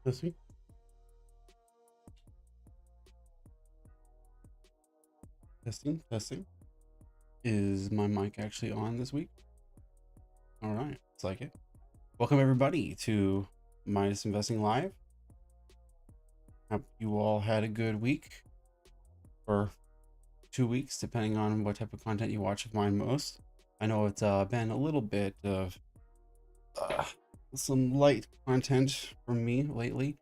Testing, testing. Is my mic actually on this week? All right, it's like it. Welcome everybody to Minus Investing Live. Hope you all had a good week or 2 weeks, depending on what type of content you watch of mine most. I know it's been a little bit of uh, some light content from me lately.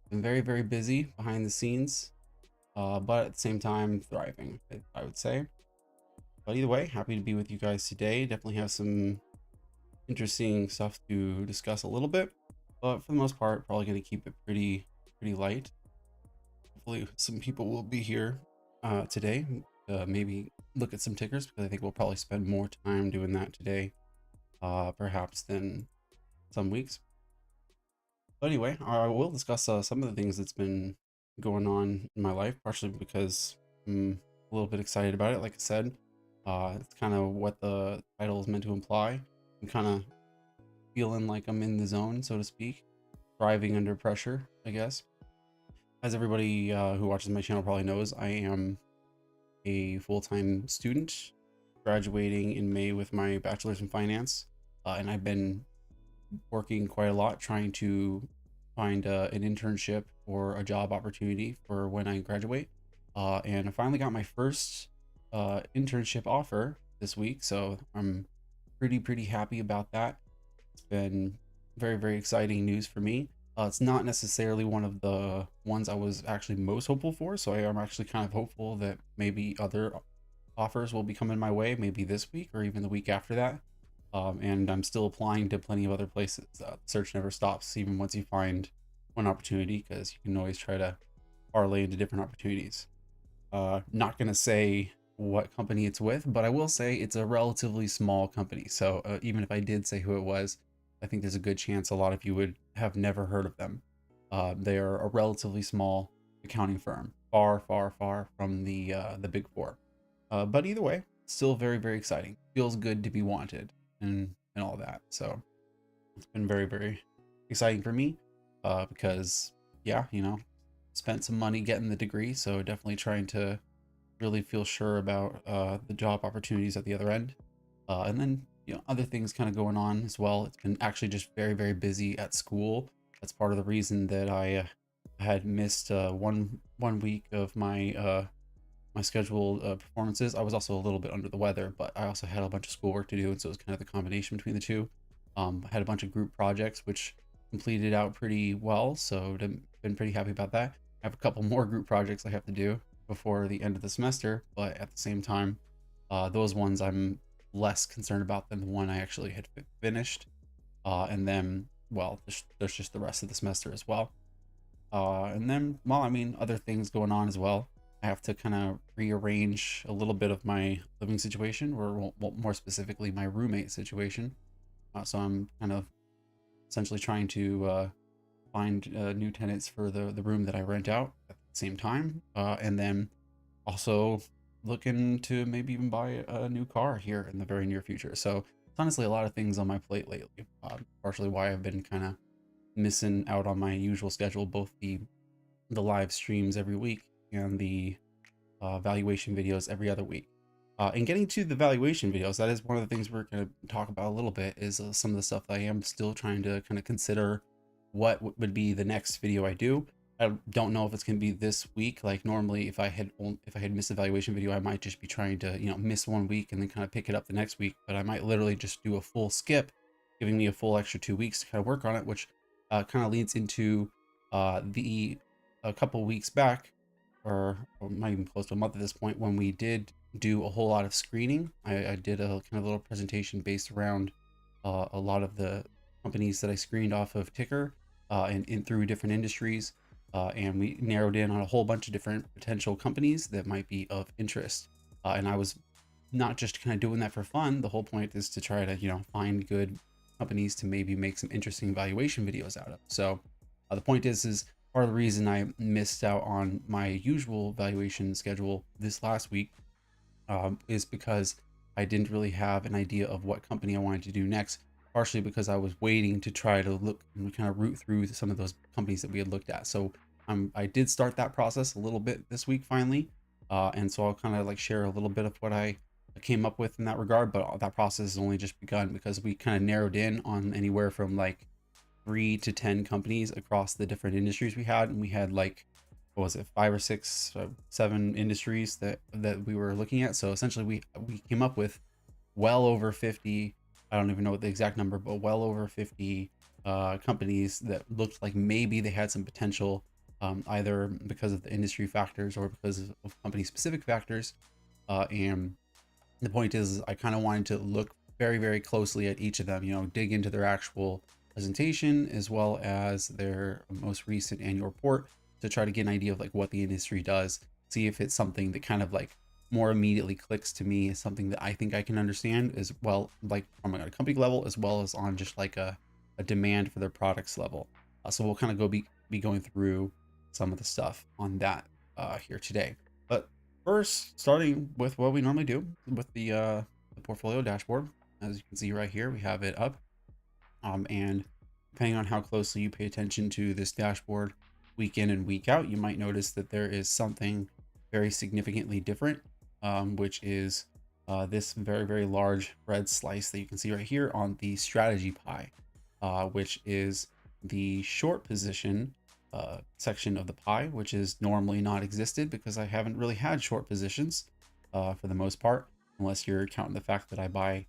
Been very busy behind the scenes, but at the same time thriving, I would say. But either way, happy to be with you guys today. Definitely have some interesting stuff to discuss a little bit, but for the most part, probably going to keep it pretty light. Hopefully, some people will be here today. Maybe look at some tickers because I think we'll probably spend more time doing that today, perhaps than some weeks. But anyway, I will discuss some of the things that's been going on in my life, partially because I'm a little bit excited about it. Like I said, it's kind of what the title is meant to imply. I'm kind of feeling like I'm in the zone, so to speak, thriving under pressure, I guess. As everybody who watches my channel probably knows, I am a full-time student, graduating in May with my bachelor's in finance, and I've been working quite a lot trying to find an internship or a job opportunity for when I graduate. And I finally got my first internship offer this week, so I'm pretty happy about that. It's been very exciting news for me. It's not necessarily one of the ones I was actually most hopeful for, so I am actually kind of hopeful that maybe other offers will be coming my way, maybe this week or even the week after that. And I'm still applying to plenty of other places. Search never stops, even once you find one opportunity, because you can always try to parlay into different opportunities. Not going to say what company it's with, but I will say it's a relatively small company. So even if I did say who it was, I think there's a good chance a lot of you would have never heard of them. They are a relatively small accounting firm, far from the big four. But either way, still very exciting. Feels good to be wanted and all that. So it's been very exciting for me because yeah, spent some money getting the degree, so definitely trying to really feel sure about the job opportunities at the other end. And then other things kind of going on as well. It's been actually just very busy at school. That's part of the reason that I had missed one week of my my scheduled performances. I was also a little bit under the weather, but I also had a bunch of schoolwork to do, and so it was kind of the combination between the two. I had a bunch of group projects which completed out pretty well, so been pretty happy about that. I have a couple more group projects I have to do before the end of the semester, but at the same time, those ones I'm less concerned about than the one I actually had finished. And then, well, there's just the rest of the semester as well. And then, well, I mean, other things going on as well. I have to kind of rearrange a little bit of my living situation, or more specifically, my roommate situation. So I'm kind of essentially trying to find new tenants for the room that I rent out at the same time. And then also looking to maybe even buy a new car here in the very near future. So it's honestly a lot of things on my plate lately. Partially why I've been kind of missing out on my usual schedule, both the live streams every week and the valuation videos every other week. And getting to the valuation videos, that is one of the things we're going to talk about a little bit, is some of the stuff that I am still trying to kind of consider what would be the next video I do. I don't know if it's going to be this week. Like normally, if I had missed a valuation video, I might just be trying to miss 1 week and then kind of pick it up the next week. But I might literally just do a full skip, giving me a full extra 2 weeks to kind of work on it, which kind of leads into a couple weeks back, or not even close to a month at this point, when we did do a whole lot of screening. I did a kind of little presentation based around a lot of the companies that I screened off of Ticker and in through different industries. And we narrowed in on a whole bunch of different potential companies that might be of interest. And I was not just kind of doing that for fun. The whole point is to try to, find good companies to maybe make some interesting valuation videos out of. So the point is part of the reason I missed out on my usual valuation schedule this last week is because I didn't really have an idea of what company I wanted to do next, partially because I was waiting to try to look and kind of root through some of those companies that we had looked at. So I did start that process a little bit this week finally. And so I'll kind of like share a little bit of what I came up with in that regard, but that process has only just begun because we kind of narrowed in on anywhere from like 3 to 10 companies across the different industries we had. And we had like, what was it, 5 or 6, 7 industries that we were looking at. So essentially we came up with well over 50, I don't even know what the exact number, but well over 50 companies that looked like maybe they had some potential, either because of the industry factors or because of company specific factors. And the point is, I kind of wanted to look very, very closely at each of them, dig into their actual presentation as well as their most recent annual report to try to get an idea of like what the industry does, see if it's something that kind of like more immediately clicks to me, is something that I think I can understand as well, like from a company level, as well as on just like a demand for their products level. So we'll kind of be going through some of the stuff on that here today. But first, starting with what we normally do with the portfolio dashboard. As you can see right here, we have it up. And depending on how closely you pay attention to this dashboard week in and week out, you might notice that there is something very significantly different, which is this very, very large red slice that you can see right here on the strategy pie, which is the short position section of the pie, which is normally not existed because I haven't really had short positions for the most part, unless you're counting the fact that I buy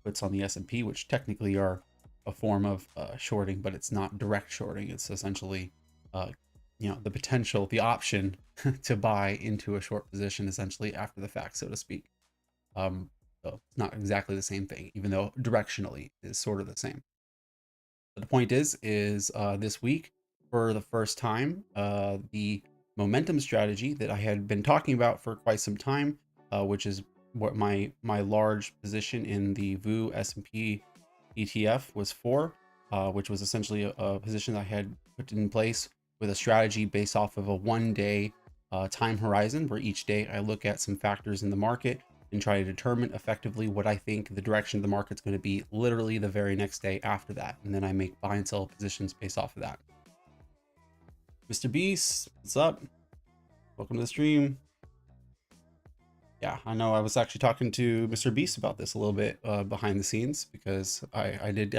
puts on the S&P, which technically are a form of shorting, but it's not direct shorting. It's essentially, the potential, the option to buy into a short position essentially after the fact, so to speak. So it's not exactly the same thing, even though directionally is sort of the same. But the point is this week, for the first time, the momentum strategy that I had been talking about for quite some time, which is what my large position in the VU S&P ETF was for, which was essentially a position I had put in place with a strategy based off of a 1 day time horizon, where each day I look at some factors in the market and try to determine effectively what I think the direction of the market's going to be literally the very next day after that. And then I make buy and sell positions based off of that. Mr. Beast, what's up? Welcome to the stream. Yeah, I know I was actually talking to Mr. Beast about this a little bit behind the scenes, because I did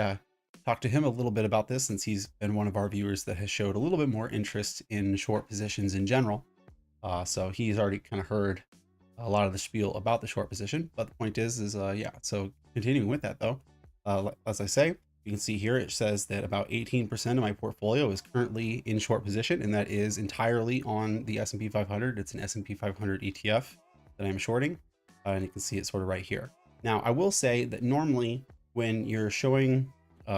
talk to him a little bit about this, since he's been one of our viewers that has showed a little bit more interest in short positions in general. So he's already kind of heard a lot of the spiel about the short position. But the point is yeah, so continuing with that though, as I say, you can see here it says that about 18% of my portfolio is currently in short position, and that is entirely on the S&P 500. It's an S&P 500 ETF that I'm shorting, and you can see it sort of right here. Now, I will say that normally when you're showing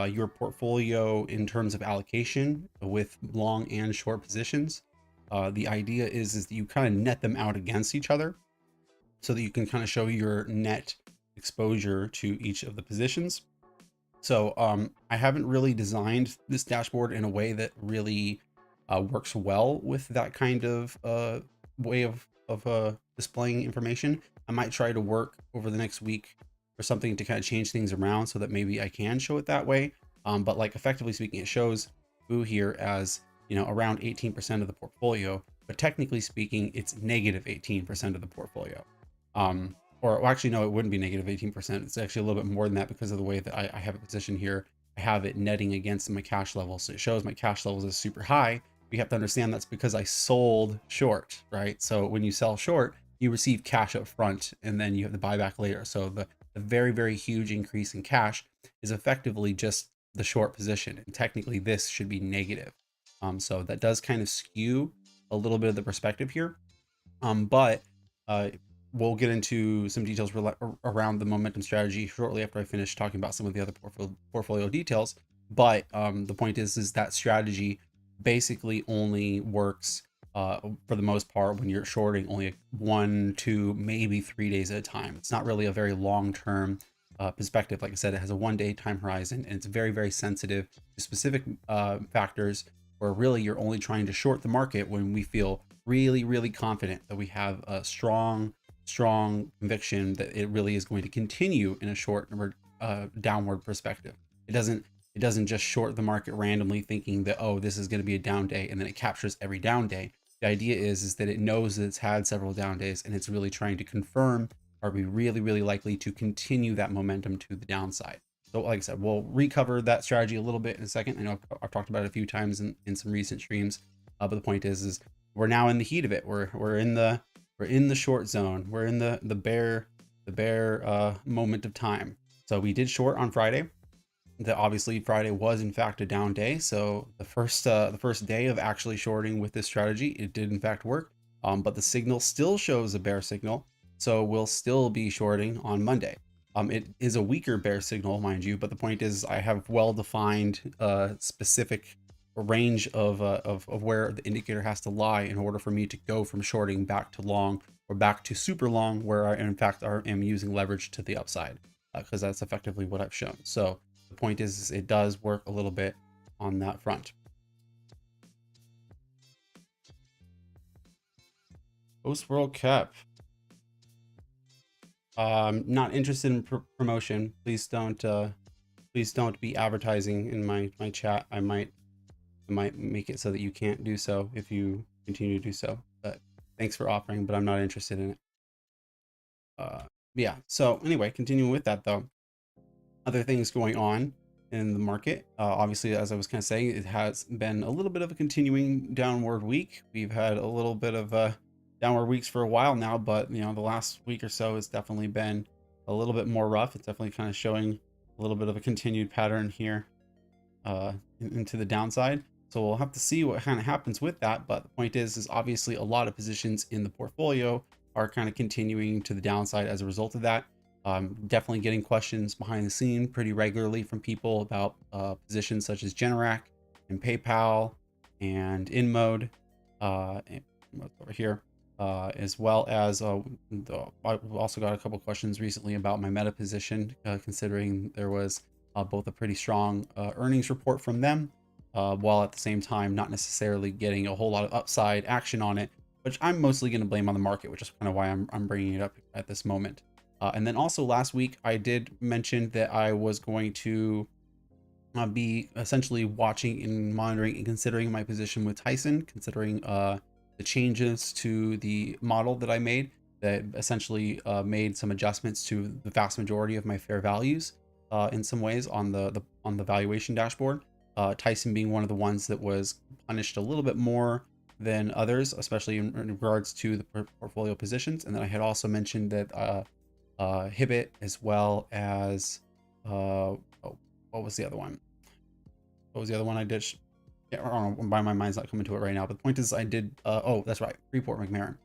your portfolio in terms of allocation with long and short positions, the idea is that you kind of net them out against each other, so that you can kind of show your net exposure to each of the positions. So I haven't really designed this dashboard in a way that really works well with that kind of way of displaying information. I might try to work over the next week or something to kind of change things around so that maybe I can show it that way. But like effectively speaking, it shows VU here as, around 18% of the portfolio, but technically speaking, it's negative 18% of the portfolio. Or well, actually, no, it wouldn't be negative 18%. It's actually a little bit more than that because of the way that I have a position here. I have it netting against my cash level. So it shows my cash levels is super high. You have to understand that's because I sold short, right? So when you sell short, you receive cash up front and then you have the buyback later. So the very, very huge increase in cash is effectively just the short position. And technically this should be negative. So that does kind of skew a little bit of the perspective here. But we'll get into some details around the momentum strategy shortly after I finish talking about some of the other portfolio details. But the point is that strategy basically only works for the most part when you're shorting only 1, 2, maybe 3 days at a time. It's not really a very long-term perspective. Like I said, it has a 1 day time horizon, and it's very, very sensitive to specific factors, where really you're only trying to short the market when we feel really, really confident that we have a strong conviction that it really is going to continue in a short downward perspective. It doesn't just short the market randomly thinking that, oh, this is going to be a down day, and then it captures every down day. The idea is that it knows that it's had several down days, and it's really trying to confirm, are we really, really likely to continue that momentum to the downside? So like I said, we'll recover that strategy a little bit in a second. I know I've talked about it a few times in some recent streams, but the point is we're now in the heat of it. We're in the short zone. We're in the bear moment of time. So we did short on Friday. That obviously Friday was in fact a down day. So the first day of actually shorting with this strategy, it did in fact work. But the signal still shows a bear signal. So we'll still be shorting on Monday. It is a weaker bear signal, mind you, but the point is I have well-defined specific range of where the indicator has to lie in order for me to go from shorting back to long or back to super long, where I in fact am using leverage to the upside, because that's effectively what I've shown. So the point is it does work a little bit on that front. Post World Cup. Not interested in promotion. Please don't be advertising in my chat. I might make it so that you can't do so if you continue to do so. But thanks for offering, but I'm not interested in it. Yeah. So anyway, continuing with that though, other things going on in the market. Obviously, as I was kind of saying, it has been a little bit of a continuing downward week. We've had a little bit of downward weeks for a while now, but you know, the last week or so has definitely been a little bit more rough. It's definitely kind of showing a little bit of a continued pattern here into the downside. So we'll have to see what kind of happens with that. But the point is obviously a lot of positions in the portfolio are kind of continuing to the downside as a result of that. Definitely getting questions behind the scene pretty regularly from people about positions such as Generac and PayPal and InMode, and over here, as well as I've also got a couple questions recently about my Meta position, considering there was both a pretty strong earnings report from them, while at the same time not necessarily getting a whole lot of upside action on it, which I'm mostly going to blame on the market, which is kind of why I'm bringing it up at this moment. And then also last week, I did mention that I was going to be essentially watching and monitoring and considering my position with Tyson, considering the changes to the model that I made that essentially made some adjustments to the vast majority of my fair values in some ways on the valuation dashboard. Tyson being one of the ones that was punished a little bit more than others, especially in regards to the portfolio positions. And then I had also mentioned that Hibbit, as well as oh, what was the other one? What was the other one I did? Yeah, I don't know why my mind's not coming to it right now. But the point is, I did. Oh, that's right, Freeport McMoRan.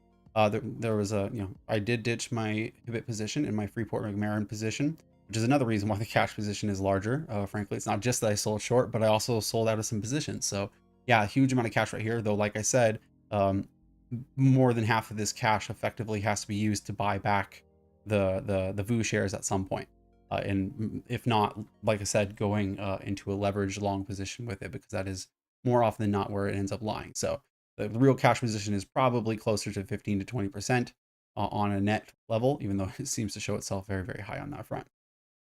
There was a, I did ditch my Hibbit position in my Freeport McMoRan position, which is another reason why the cash position is larger. Frankly, it's not just that I sold short, but I also sold out of some positions. So yeah, a huge amount of cash right here. Though, like I said, more than half of this cash effectively has to be used to buy back the VU shares at some point. And if not, like I said, going into a leveraged long position with it, because that is more often than not where it ends up lying. So the real cash position is probably closer to 15 to 20% on a net level, even though it seems to show itself very, very high on that front.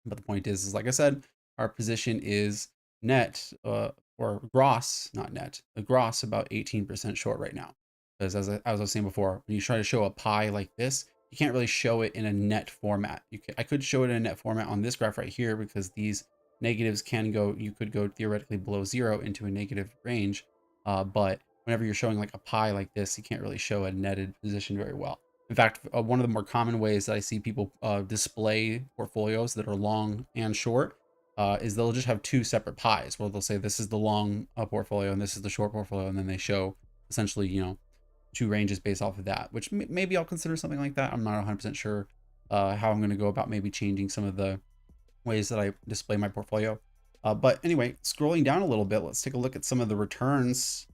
But the point is like I said, our position is net or gross, not net, the gross about 18% short right now. Because as I was saying before, when you try to show a pie like this, you can't really show it in a net format. I could show it in a net format on this graph right here, because these negatives can go, you could go theoretically below zero into a negative range. But whenever you're showing like a pie like this, you can't really show a netted position very well. In fact, one of the more common ways that I see people display portfolios that are long and short is they'll just have two separate pies, where they'll say this is the long portfolio and this is the short portfolio, and then they show essentially, two ranges based off of that, which maybe I'll consider something like that. I'm not 100% sure how I'm going to go about maybe changing some of the ways that I display my portfolio. But anyway, scrolling down a little bit, let's take a look at some of the returns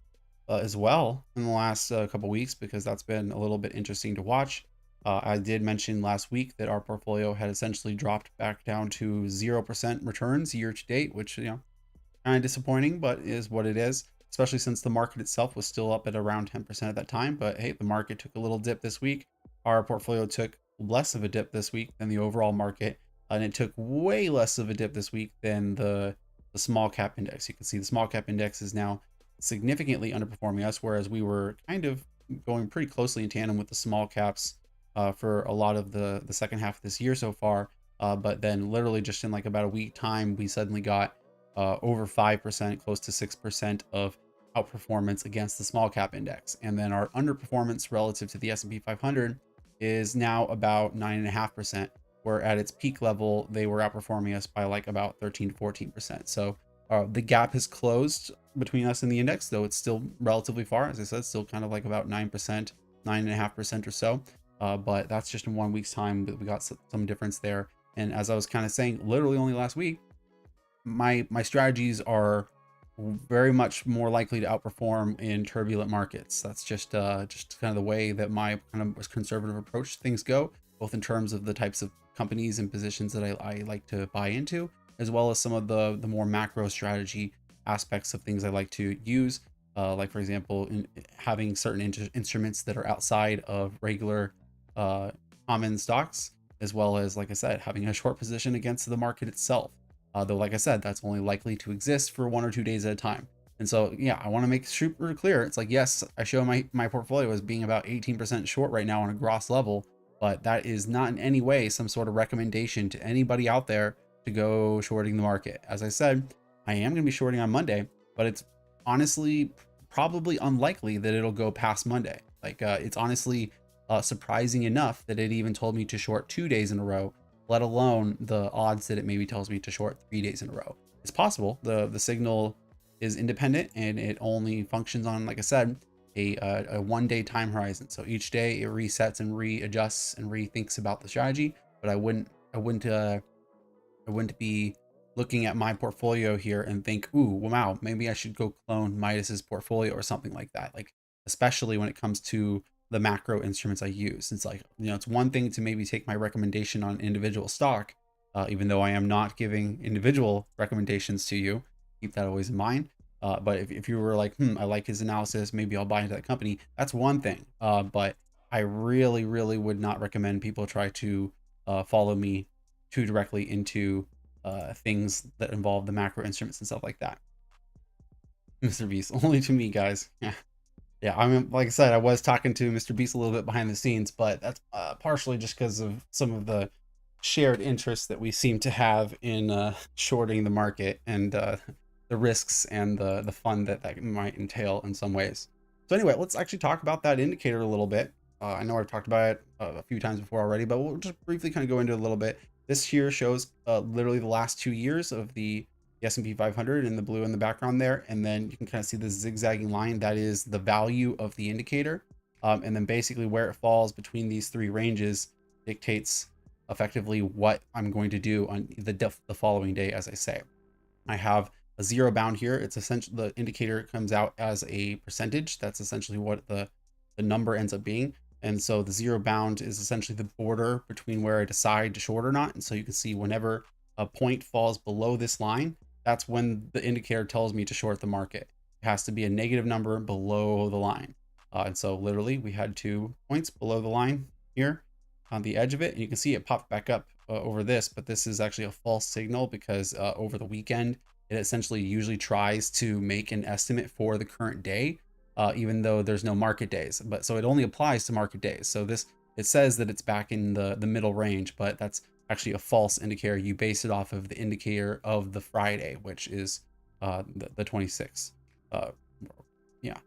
as well in the last couple weeks, because that's been a little bit interesting to watch. I did mention last week that our portfolio had essentially dropped back down to 0% returns year to date, which, kind of disappointing, but is what it is, especially since the market itself was still up at around 10% at that time. But hey, the market took a little dip this week. Our portfolio took less of a dip this week than the overall market, and it took way less of a dip this week than the the small cap index. You can see the small cap index is now significantly underperforming us, whereas we were kind of going pretty closely in tandem with the small caps for a lot of the second half of this year so far. But then literally just in like about a week time, we suddenly got over 5%, close to 6% of outperformance against the small cap index. And then our underperformance relative to the S&P 500 is now about 9.5%, where at its peak level, they were outperforming us by like about 13 to 14%. So the gap has closed between us and the index, though it's still relatively far. As I said, still kind of like about 9%, 9.5% or so. But that's just in 1 week's time that we got some difference there. And as I was kind of saying, literally only last week, my strategies are very much more likely to outperform in turbulent markets. That's just kind of the way that my kind of conservative approach to things go, both in terms of the types of companies and positions that I like to buy into, as well as some of the more macro strategy aspects of things I like to use. Like for example, having certain instruments that are outside of regular common stocks, as well as, like I said, having a short position against the market itself. Though, like I said, that's only likely to exist for 1 or 2 days at a time. And so, yeah, I want to make super clear. It's like, yes, I show my portfolio as being about 18% short right now on a gross level, but that is not in any way some sort of recommendation to anybody out there to go shorting the market. As I said, I am going to be shorting on Monday, but it's honestly probably unlikely that it'll go past Monday. Like, it's honestly surprising enough that it even told me to short 2 days in a row, let alone the odds that it maybe tells me to short 3 days in a row. It's possible. The signal is independent and it only functions on, like I said, a 1 day time horizon. So each day it resets and readjusts and rethinks about the strategy. But I wouldn't be looking at my portfolio here and think, ooh, wow, maybe I should go clone Midas's portfolio or something like that. Like, especially when it comes to the macro instruments I use. It's like, it's one thing to maybe take my recommendation on individual stock, even though I am not giving individual recommendations to you. Keep that always in mind. But if you were like, I like his analysis, maybe I'll buy into that company. That's one thing. But I really, really would not recommend people try to follow me too directly into things that involve the macro instruments and stuff like that. Mr. Beast, only to me, guys. Yeah, I mean, like I said, I was talking to Mr. Beast a little bit behind the scenes, but that's partially just because of some of the shared interests that we seem to have in shorting the market and the risks and the fun that might entail in some ways. So anyway, let's actually talk about that indicator a little bit. I know I've talked about it a few times before already, but we'll just briefly kind of go into it a little bit. This here shows literally the last 2 years of the S&P 500 in the blue in the background there. And then you can kind of see the zigzagging line. That is the value of the indicator. And then basically where it falls between these three ranges dictates effectively what I'm going to do on the following day. As I say, I have a zero bound here. It's essentially the indicator comes out as a percentage. That's essentially what the number ends up being. And so the zero bound is essentially the border between where I decide to short or not. And so you can see whenever a point falls below this line, that's when the indicator tells me to short the market. It has to be a negative number below the line. And so literally we had 2 points below the line here on the edge of it. And you can see it popped back up over this, but this is actually a false signal because over the weekend, it essentially usually tries to make an estimate for the current day, even though there's no market days. But so it only applies to market days. So it says that it's back in the middle range, but that's actually a false indicator. You base it off of the indicator of the Friday, which is the 26th. Yeah.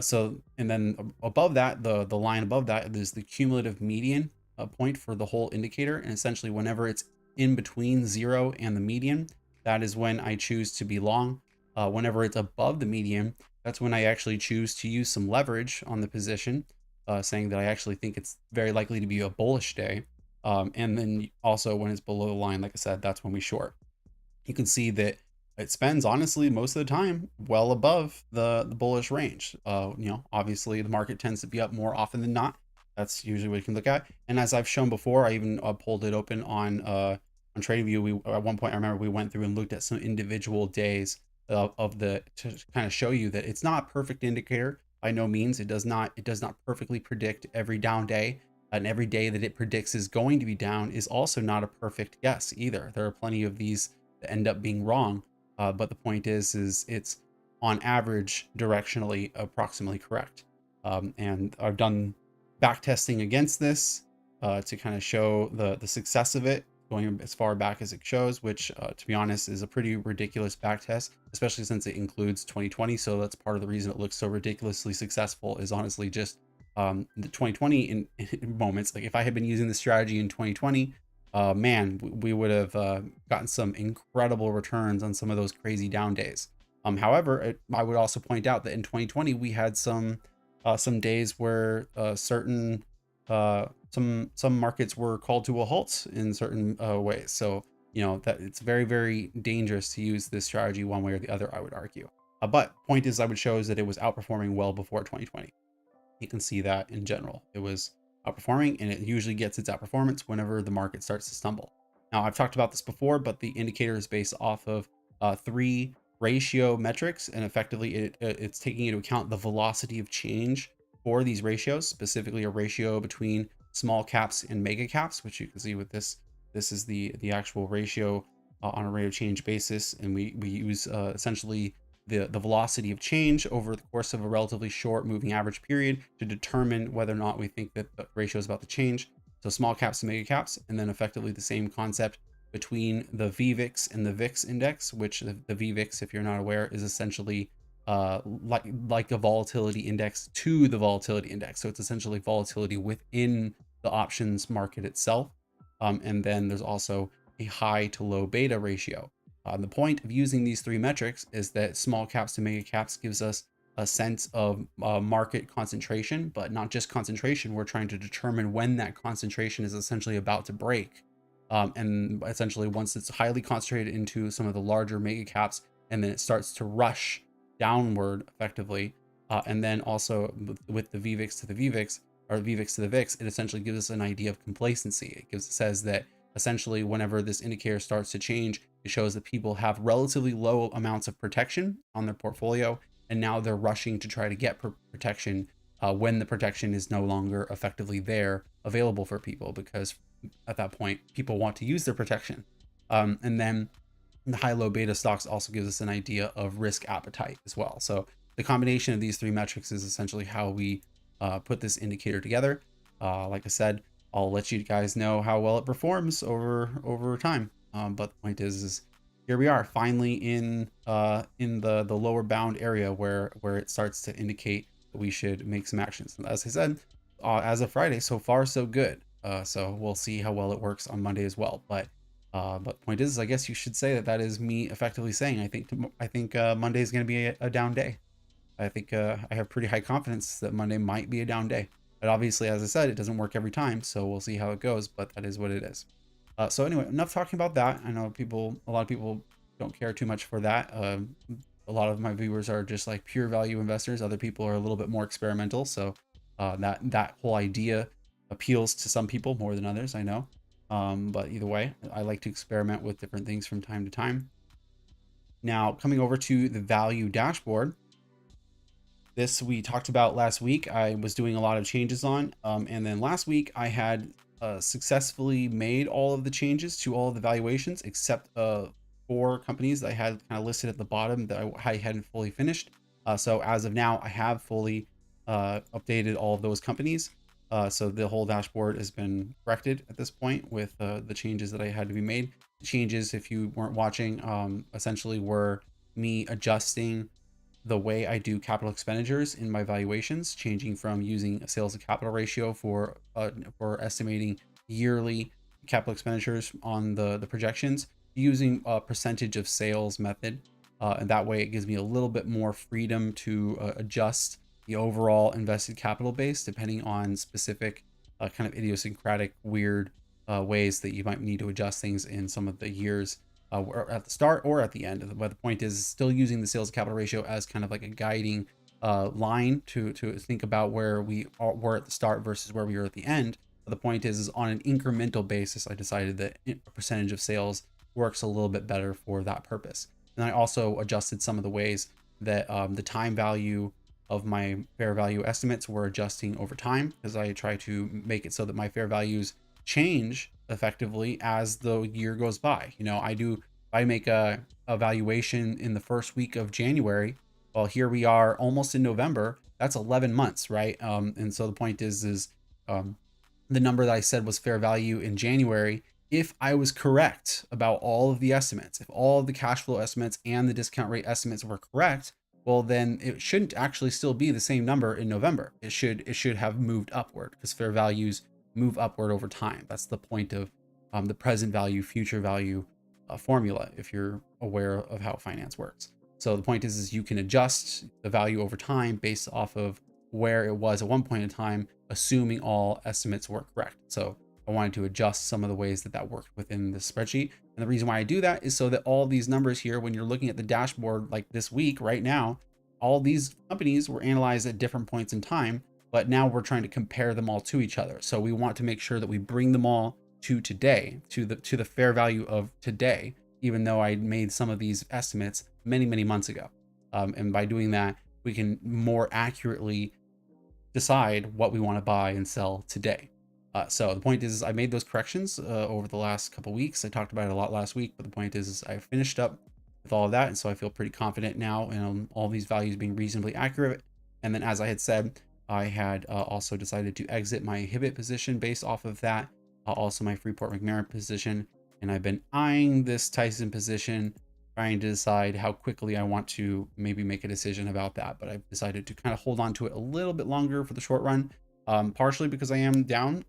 So, and then above that, the line above that is the cumulative median point for the whole indicator. And essentially whenever it's in between 0 and the median, that is when I choose to be long. Whenever it's above the median, that's when I actually choose to use some leverage on the position, saying that I actually think it's very likely to be a bullish day. And then also when it's below the line, like I said, that's when we short. You can see that it spends honestly most of the time well above the bullish range. Obviously the market tends to be up more often than not. That's usually what you can look at. And as I've shown before, I even pulled it open on TradingView. At one point, I remember we went through and looked at some individual days to kind of show you that it's not a perfect indicator by no means. It does not perfectly predict every down day. And every day that it predicts is going to be down is also not a perfect guess either. There are plenty of these that end up being wrong. but the point is it's on average directionally approximately correct. And I've done back testing against this to kind of show the success of it going as far back as it shows, which to be honest is a pretty ridiculous back test, especially since it includes 2020. So that's part of the reason it looks so ridiculously successful, is honestly just the 2020 in moments. Like if I had been using this strategy in 2020, man, we would have gotten some incredible returns on some of those crazy down days. However, I would also point out that in 2020 we had some days where some markets were called to a halt in certain ways. So you know that it's very, very dangerous to use this strategy one way or the other, I would argue. But point is, I would show is that it was outperforming well before 2020. You can see that in general, it was outperforming, and it usually gets its outperformance whenever the market starts to stumble. Now, I've talked about this before, but the indicator is based off of three ratio metrics, and effectively it's taking into account the velocity of change for these ratios, specifically a ratio between small caps and mega caps, which you can see with this. This is the actual ratio on a rate of change basis, and we use essentially the velocity of change over the course of a relatively short moving average period to determine whether or not we think that the ratio is about to change. So small caps to mega caps, and then effectively the same concept between the VVIX and the VIX index, which the VVIX, if you're not aware, is essentially like a volatility index to the volatility index. So it's essentially volatility within the options market itself. And then there's also a high to low beta ratio. The point of using these three metrics is that small caps to mega caps gives us a sense of market concentration, but not just concentration. We're trying to determine when that concentration is essentially about to break. And essentially once it's highly concentrated into some of the larger mega caps, and then it starts to rush downward effectively. And then also with the VVIX to the VVIX, or VVIX to the VIX, it essentially gives us an idea of complacency. It says that essentially whenever this indicator starts to change, it shows that people have relatively low amounts of protection on their portfolio, and now they're rushing to try to get protection when the protection is no longer effectively there available for people, because at that point people want to use their protection. And then the high low beta stocks also gives us an idea of risk appetite as well. So the combination of these three metrics is essentially how we put this indicator together. Like I said, I'll let you guys know how well it performs over time. But the point is here we are finally in the lower bound area where it starts to indicate that we should make some actions. And as I said, as of Friday, so far so good. So we'll see how well it works on Monday as well. But the point is, I guess you should say that is me effectively saying I think Monday is going to be a down day. I think I have pretty high confidence that Monday might be a down day. But obviously, as I said, it doesn't work every time, so we'll see how it goes, but that is what it is. So anyway, enough talking about that. I know a lot of people don't care too much for that. A lot of my viewers are just like pure value investors. Other people are a little bit more experimental. So that whole idea appeals to some people more than others, I know. But either way, I like to experiment with different things from time to time. Now, coming over to the value dashboard, this we talked about last week. I was doing a lot of changes on, and then last week I had successfully made all of the changes to all of the valuations except 4 companies that I had kind of listed at the bottom that I hadn't fully finished. So as of now, I have fully updated all of those companies. So the whole dashboard has been corrected at this point with the changes that I had to be made. The changes, if you weren't watching, essentially were me adjusting the way I do capital expenditures in my valuations, changing from using a sales to capital ratio for estimating yearly capital expenditures on the projections, using a percentage of sales method. And that way it gives me a little bit more freedom to adjust the overall invested capital base depending on specific kind of idiosyncratic weird ways that you might need to adjust things in some of the years at the start or at the end. But the point is still using the sales to capital ratio as kind of like a guiding line to think about where we were at the start versus where we were at the end. But the point is on an incremental basis, I decided that a percentage of sales works a little bit better for that purpose. And I also adjusted some of the ways that the time value of my fair value estimates were adjusting over time, because I try to make it so that my fair values change effectively as the year goes by. You know, I do I make a valuation in the first week of January, well, here we are almost in November. That's 11 months, right? And so the point is um, the number that I said was fair value in January, if I was correct about all of the estimates, if all of the cash flow estimates and the discount rate estimates were correct, well, then it shouldn't actually still be the same number in November. It should have moved upward, because fair values move upward over time. That's the point of the present value, future value formula, if you're aware of how finance works. So the point is you can adjust the value over time based off of where it was at one point in time, assuming all estimates were correct. So I wanted to adjust some of the ways that that worked within the spreadsheet. And the reason why I do that is so that all these numbers here, when you're looking at the dashboard like this week, right now, all these companies were analyzed at different points in time, but now we're trying to compare them all to each other. So we want to make sure that we bring them all to today, to the fair value of today, even though I made some of these estimates many months ago. And by doing that, we can more accurately decide what we want to buy and sell today. So the point is I made those corrections over the last couple weeks. I talked about it a lot last week, but the point is I finished up with all of that. And so I feel pretty confident now in all these values being reasonably accurate. And then, as I had said, I had also decided to exit my Hibbett position based off of that, also my Freeport McMoRan position. And I've been eyeing this Tyson position, trying to decide how quickly I want to maybe make a decision about that. But I've decided to kind of hold on to it a little bit longer for the short run, partially because I am down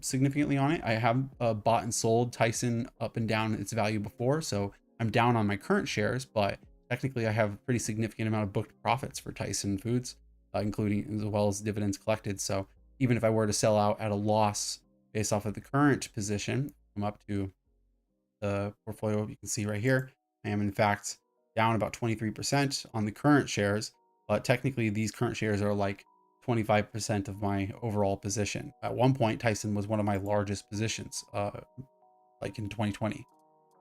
significantly on it. I have bought and sold Tyson up and down its value before, so I'm down on my current shares, but technically I have a pretty significant amount of booked profits for Tyson Foods, including as well as dividends collected. So even if I were to sell out at a loss based off of the current position, come up to the portfolio, you can see right here, I am in fact down about 23% on the current shares, but technically these current shares are like 25% of my overall position. At one point, Tyson was one of my largest positions, like in 2020.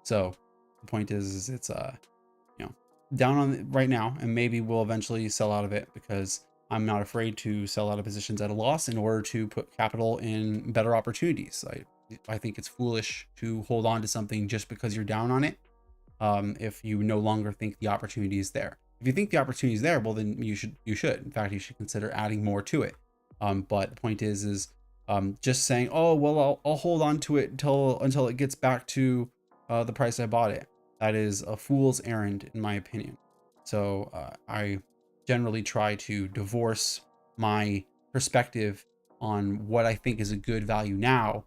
So the point is it's you know, down on it right now, and maybe we'll eventually sell out of it, because I'm not afraid to sell out of positions at a loss in order to put capital in better opportunities. I think it's foolish to hold on to something just because you're down on it, if you no longer think the opportunity is there. If you think the opportunity is there, well, then you should. In fact, you should consider adding more to it. But the point is just saying, oh, well, I'll hold on to it until it gets back to the price I bought it. That is a fool's errand, in my opinion. So I generally try to divorce my perspective on what I think is a good value now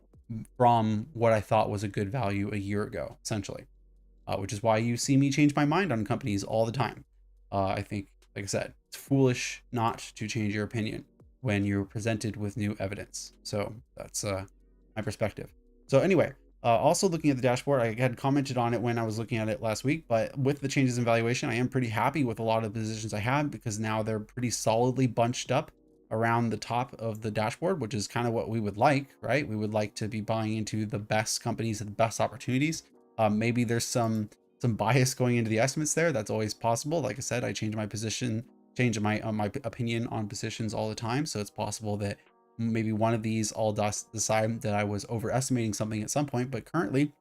from what I thought was a good value a year ago, essentially. Which is why you see me change my mind on companies all the time. I think, like I said, it's foolish not to change your opinion when you're presented with new evidence. So that's my perspective. So anyway, also looking at the dashboard, I had commented on it when I was looking at it last week, but with the changes in valuation, I am pretty happy with a lot of the positions I had, because now they're pretty solidly bunched up around the top of the dashboard, which is kind of what we would like, right? We would like to be buying into the best companies and the best opportunities. Maybe there's some bias going into the estimates there. That's always possible. Like I said, I change my position, change my opinion on positions all the time. So it's possible that maybe one of these I'll decide that I was overestimating something at some point. But currently,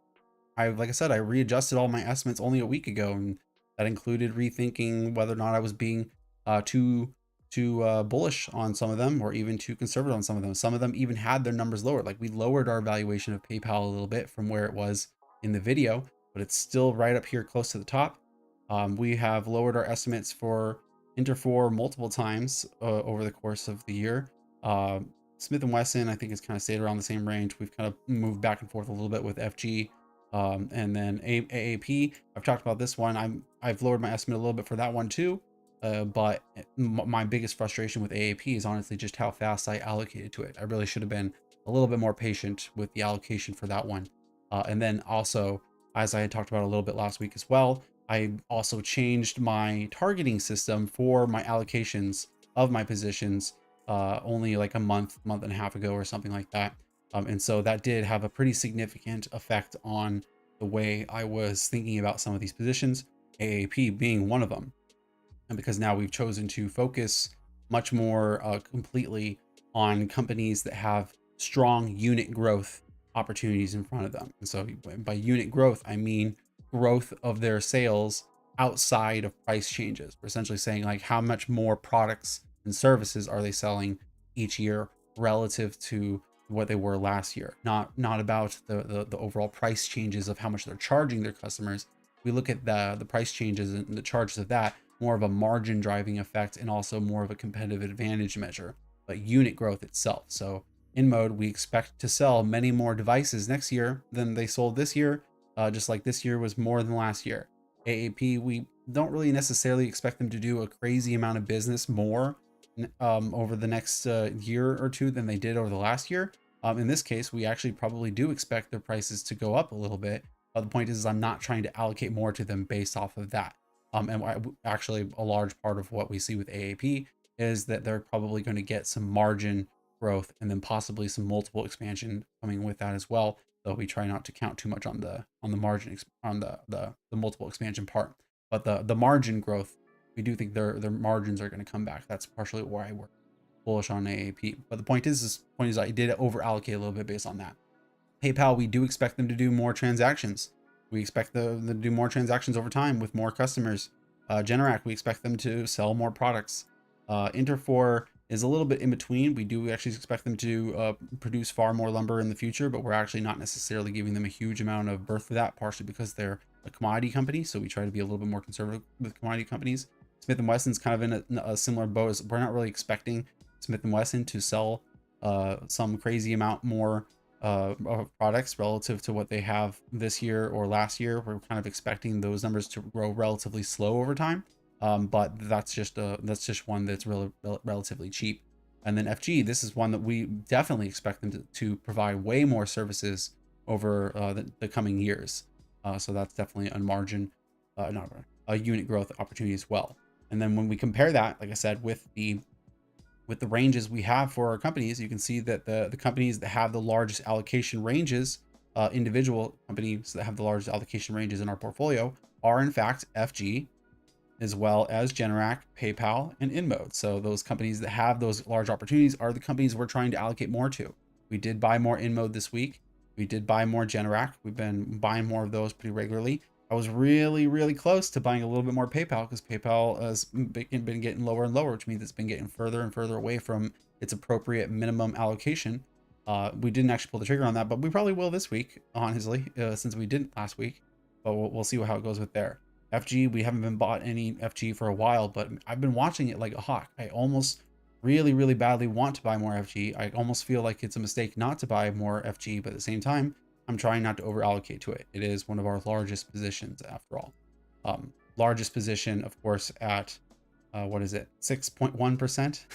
like I said, I readjusted all my estimates only a week ago, and that included rethinking whether or not I was being too bullish on some of them, or even too conservative on some of them. Some of them even had their numbers lowered. Like, we lowered our valuation of PayPal a little bit from where it was in the video, but it's still right up here close to the top. We have lowered our estimates for Interfor multiple times over the course of the year. Smith & Wesson, I think, has kind of stayed around the same range. We've kind of moved back and forth a little bit with FG. And then AAP, I've talked about this one. I've lowered my estimate a little bit for that one too. But my biggest frustration with AAP is honestly just how fast I allocated to it. I really should have been a little bit more patient with the allocation for that one. And then also, as I had talked about a little bit last week as well, I also changed my targeting system for my allocations of my positions only like a month and a half ago or something like that. And so that did have a pretty significant effect on the way I was thinking about some of these positions, AAP being one of them. And because now we've chosen to focus much more completely on companies that have strong unit growth opportunities in front of them. And so by unit growth, I mean growth of their sales outside of price changes. We're essentially saying like how much more products and services are they selling each year relative to what they were last year. Not about the overall price changes of how much they're charging their customers. We look at the price changes and the charges of that, more of a margin driving effect and also more of a competitive advantage measure, but unit growth itself. So in mode, we expect to sell many more devices next year than they sold this year, just like this year was more than last year. AAP, we don't really necessarily expect them to do a crazy amount of business more over the next year or two than they did over the last year. In this case, we actually probably do expect their prices to go up a little bit. But the point is I'm not trying to allocate more to them based off of that. Actually, a large part of what we see with AAP is that they're probably going to get some margin growth and then possibly some multiple expansion coming with that as well. Though we try not to count too much on the margin on the multiple expansion part. But the margin growth, we do think their margins are going to come back. That's partially why we're bullish on AAP. But the point is I did over allocate a little bit based on that. PayPal, we do expect them to do more transactions. We expect them to do more transactions over time with more customers. Generac, we expect them to sell more products. Interfor is a little bit in between. We do actually expect them to produce far more lumber in the future, but we're actually not necessarily giving them a huge amount of berth for that, partially because they're a commodity company. So we try to be a little bit more conservative with commodity companies. Smith & Wesson's kind of in a similar boat. As we're not really expecting Smith & Wesson to sell some crazy amount more of products relative to what they have this year or last year. We're kind of expecting those numbers to grow relatively slow over time. But that's just one that's relatively cheap. And then FG, this is one that we definitely expect them to provide way more services over the coming years. So that's definitely a margin, not a unit growth opportunity as well. And then when we compare that, like I said, with the ranges we have for our companies, you can see that the companies that have the largest allocation ranges, individual companies that have the largest allocation ranges in our portfolio are in fact FG, as well as Generac, PayPal, and InMode. So those companies that have those large opportunities are the companies we're trying to allocate more to. We did buy more InMode this week. We did buy more Generac. We've been buying more of those pretty regularly. I was really, really close to buying a little bit more PayPal because PayPal has been getting lower and lower, which means it's been getting further and further away from its appropriate minimum allocation. We didn't actually pull the trigger on that, but we probably will this week, honestly, since we didn't last week. But we'll see how it goes with there. FG, we haven't been bought any FG for a while, but I've been watching it like a hawk. I almost really, really badly want to buy more FG. I almost feel like it's a mistake not to buy more FG, but at the same time, I'm trying not to over allocate to it. It is one of our largest positions after all. Largest position, of course, at what is it? 6.1%.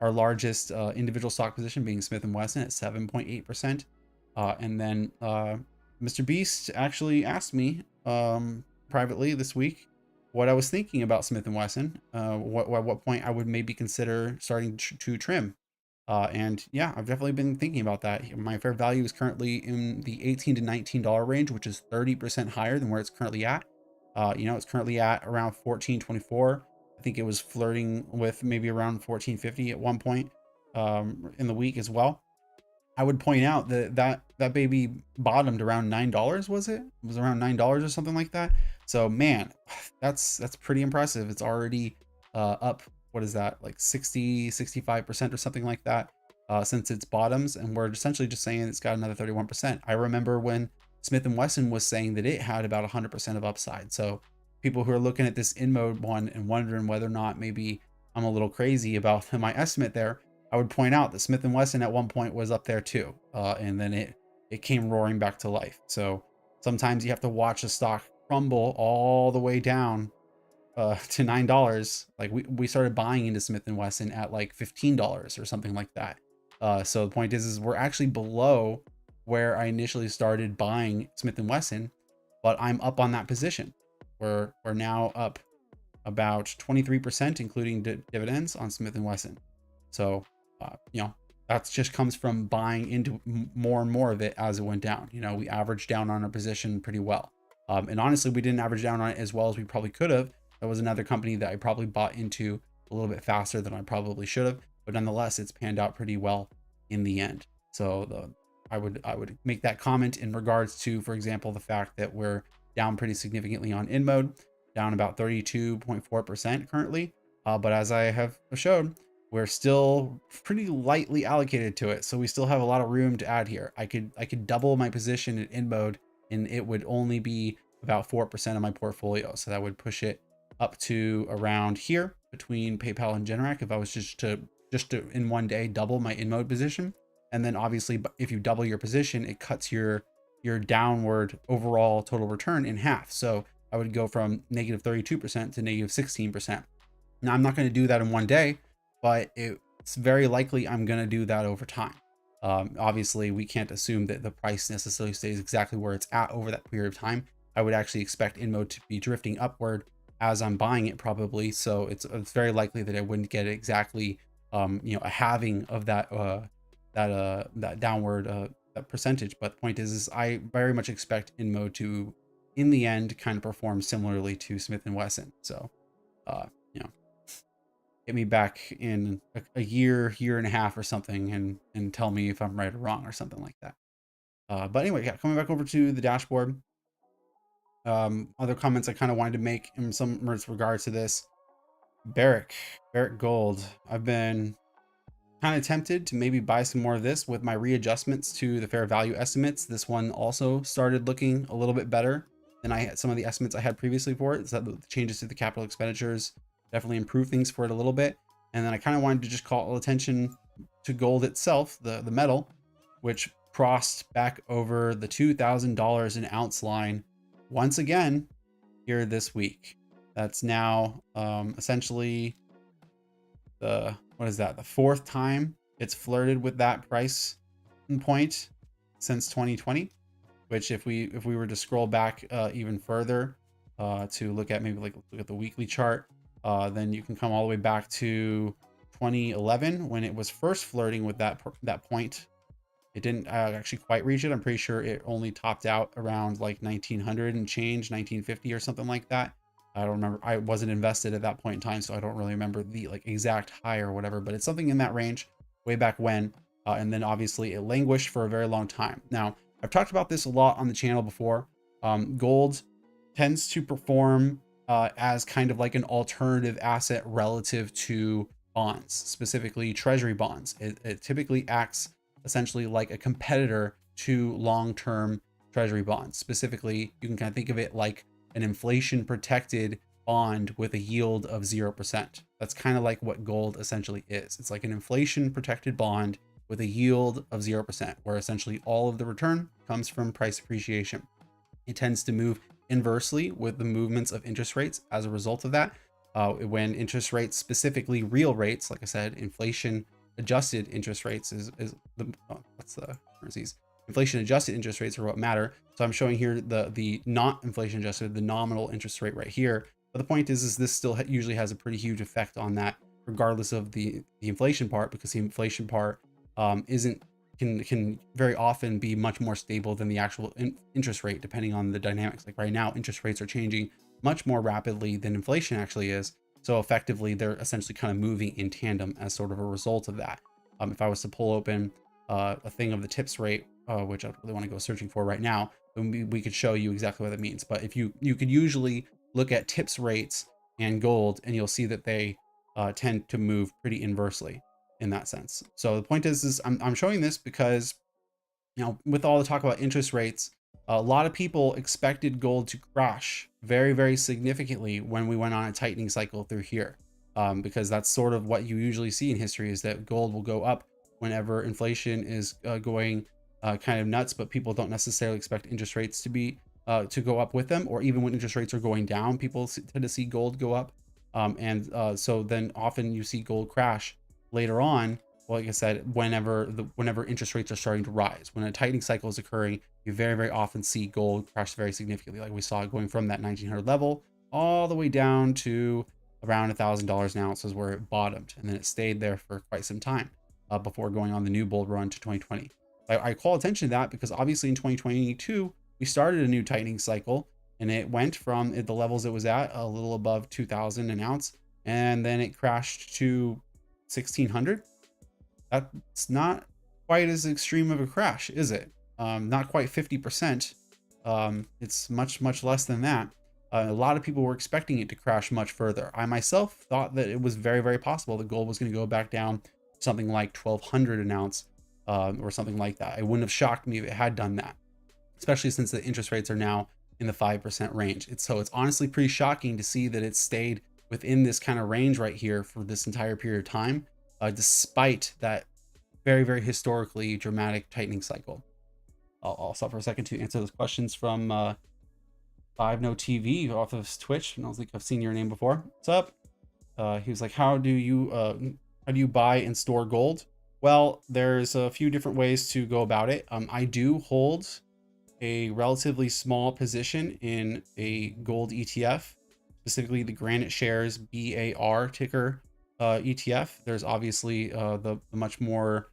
Our largest individual stock position being Smith & Wesson at 7.8%. And then Mr. Beast actually asked me privately this week what I was thinking about Smith & Wesson, what point I would maybe consider starting to trim. And yeah, I've definitely been thinking about that. My fair value is currently in the $18 to $19 range, which is 30% higher than where it's currently at. It's currently at around $14.24. I think it was flirting with maybe around $14.50 at one point in the week as well. I would point out that baby bottomed around $9, was it? It was around $9 or something like that. So man, that's pretty impressive. It's already up, what is that, like 65% or something like that since its bottoms, and we're essentially just saying it's got another 31%. I remember when Smith & Wesson was saying that it had about 100% of upside. So people who are looking at this InMode one and wondering whether or not maybe I'm a little crazy about my estimate there, I would point out that Smith & Wesson at one point was up there too, and then it came roaring back to life. So sometimes you have to watch a stock crumble all the way down to $9. Like we started buying into Smith & Wesson at like $15 or something like that. So the point is we're actually below where I initially started buying Smith & Wesson, but I'm up on that position. We're now up about 23%, including dividends on Smith & Wesson. So, that just comes from buying into more and more of it as it went down. We averaged down on our position pretty well. And honestly, we didn't average down on it as well as we probably could have. That was another company that I probably bought into a little bit faster than I probably should have. But nonetheless, it's panned out pretty well in the end. So I would make that comment in regards to, for example, the fact that we're down pretty significantly on in mode, down about 32.4% currently. But as I have showed, we're still pretty lightly allocated to it. So we still have a lot of room to add here. I could double my position in mode and it would only be about 4% of my portfolio. So that would push it up to around here between PayPal and Generac if I was just to in one day double my in mode position. And then obviously if you double your position, it cuts your downward overall total return in half. So I would go from negative 32% to negative 16%. Now I'm not going to do that in one day, but it's very likely I'm going to do that over time. Obviously we can't assume that the price necessarily stays exactly where it's at over that period of time. I would actually expect in mode to be drifting upward as I'm buying it probably. So it's very likely that I wouldn't get exactly, a halving of that downward that percentage. But the point is I very much expect in mode to, in the end, kind of perform similarly to Smith & Wesson. So, get me back in a year and a half or something and tell me if I'm right or wrong or something like that. But anyway, yeah, coming back over to the dashboard. Other comments I kind of wanted to make in some regards to this. Barrick Gold. I've been kind of tempted to maybe buy some more of this with my readjustments to the fair value estimates. This one also started looking a little bit better than I had some of the estimates I had previously for it. So the changes to the capital expenditures definitely improved things for it a little bit. And then I kind of wanted to just call attention to gold itself, the metal, which crossed back over the $2,000 an ounce line once again here this week. That's now essentially the fourth time it's flirted with that price point since 2020. Which if we were to scroll back even further to look at look at the weekly chart, then you can come all the way back to 2011 when it was first flirting with that point. It didn't actually quite reach it. I'm pretty sure it only topped out around like 1900 and change, 1950 or something like that. I don't remember. I wasn't invested at that point in time, so I don't really remember the exact high or whatever, but it's something in that range way back when. And then obviously it languished for a very long time. Now, I've talked about this a lot on the channel before. Gold tends to perform as kind of like an alternative asset relative to bonds, specifically treasury bonds. It typically acts essentially like a competitor to long-term treasury bonds. Specifically, you can kind of think of it like an inflation protected bond with a yield of 0%. That's kind of like what gold essentially is. It's like an inflation protected bond with a yield of 0%, where essentially all of the return comes from price appreciation. It tends to move inversely with the movements of interest rates as a result of that. When interest rates, specifically real rates, like I said, inflation adjusted interest rates is the what's the currencies? Inflation adjusted interest rates are what matter. So I'm showing here the not inflation adjusted, the nominal interest rate right here. But the point is this still usually has a pretty huge effect on that, regardless of the inflation part, because the inflation part can very often be much more stable than the actual interest rate, depending on the dynamics. Like right now, interest rates are changing much more rapidly than inflation actually is. So effectively, they're essentially kind of moving in tandem as sort of a result of that. If I was to pull open a thing of the tips rate, which I really want to go searching for right now, then we could show you exactly what that means. But if you could usually look at tips rates and gold, and you'll see that they tend to move pretty inversely in that sense. So the point is I'm showing this because, with all the talk about interest rates, a lot of people expected gold to crash very, very significantly when we went on a tightening cycle through here, because that's sort of what you usually see in history, is that gold will go up whenever inflation is going kind of nuts, but people don't necessarily expect interest rates to go up with them, or even when interest rates are going down, people tend to see gold go up. So then often you see gold crash later on. Well, like I said, whenever interest rates are starting to rise, when a tightening cycle is occurring, you very, very often see gold crash very significantly. Like we saw going from that 1900 level all the way down to around $1,000 an ounce is where it bottomed. And then it stayed there for quite some time before going on the new bull run to 2020. I call attention to that because obviously in 2022, we started a new tightening cycle, and it went from the levels it was at a little above 2,000 an ounce, and then it crashed to 1,600. That's not quite as extreme of a crash, is it? Not quite 50% It's much less than that. A lot of people were expecting it to crash much further. I myself thought that it was very possible that gold was going to go back down something like 1,200 an ounce, or something like that. It wouldn't have shocked me if it had done that, especially since the interest rates are now in the 5% range. It's honestly pretty shocking to see that it's stayed within this kind of range right here for this entire period of time, despite that very historically dramatic tightening cycle. I'll stop for a second to answer those questions from 5 No TV off of Twitch. And I was like, I've seen your name before. What's up? He was like, how do you buy and store gold? Well, there's a few different ways to go about it. I do hold a relatively small position in a gold ETF, specifically the Granite Shares BAR ticker ETF. There's obviously the much more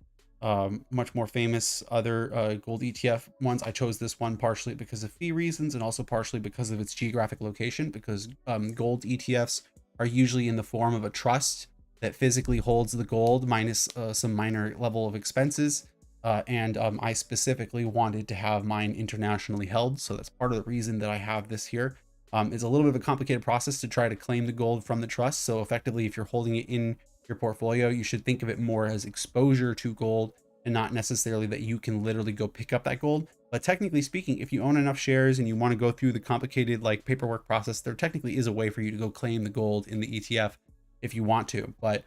famous other gold ETF ones. I chose this one partially because of fee reasons and also partially because of its geographic location, because gold ETFs are usually in the form of a trust that physically holds the gold minus some minor level of expenses. And I specifically wanted to have mine internationally held. So that's part of the reason that I have this here. It's a little bit of a complicated process to try to claim the gold from the trust. So effectively, if you're holding it in your portfolio, you should think of it more as exposure to gold and not necessarily that you can literally go pick up that gold. But technically speaking, if you own enough shares and you want to go through the complicated like paperwork process, there technically is a way for you to go claim the gold in the ETF if you want to. But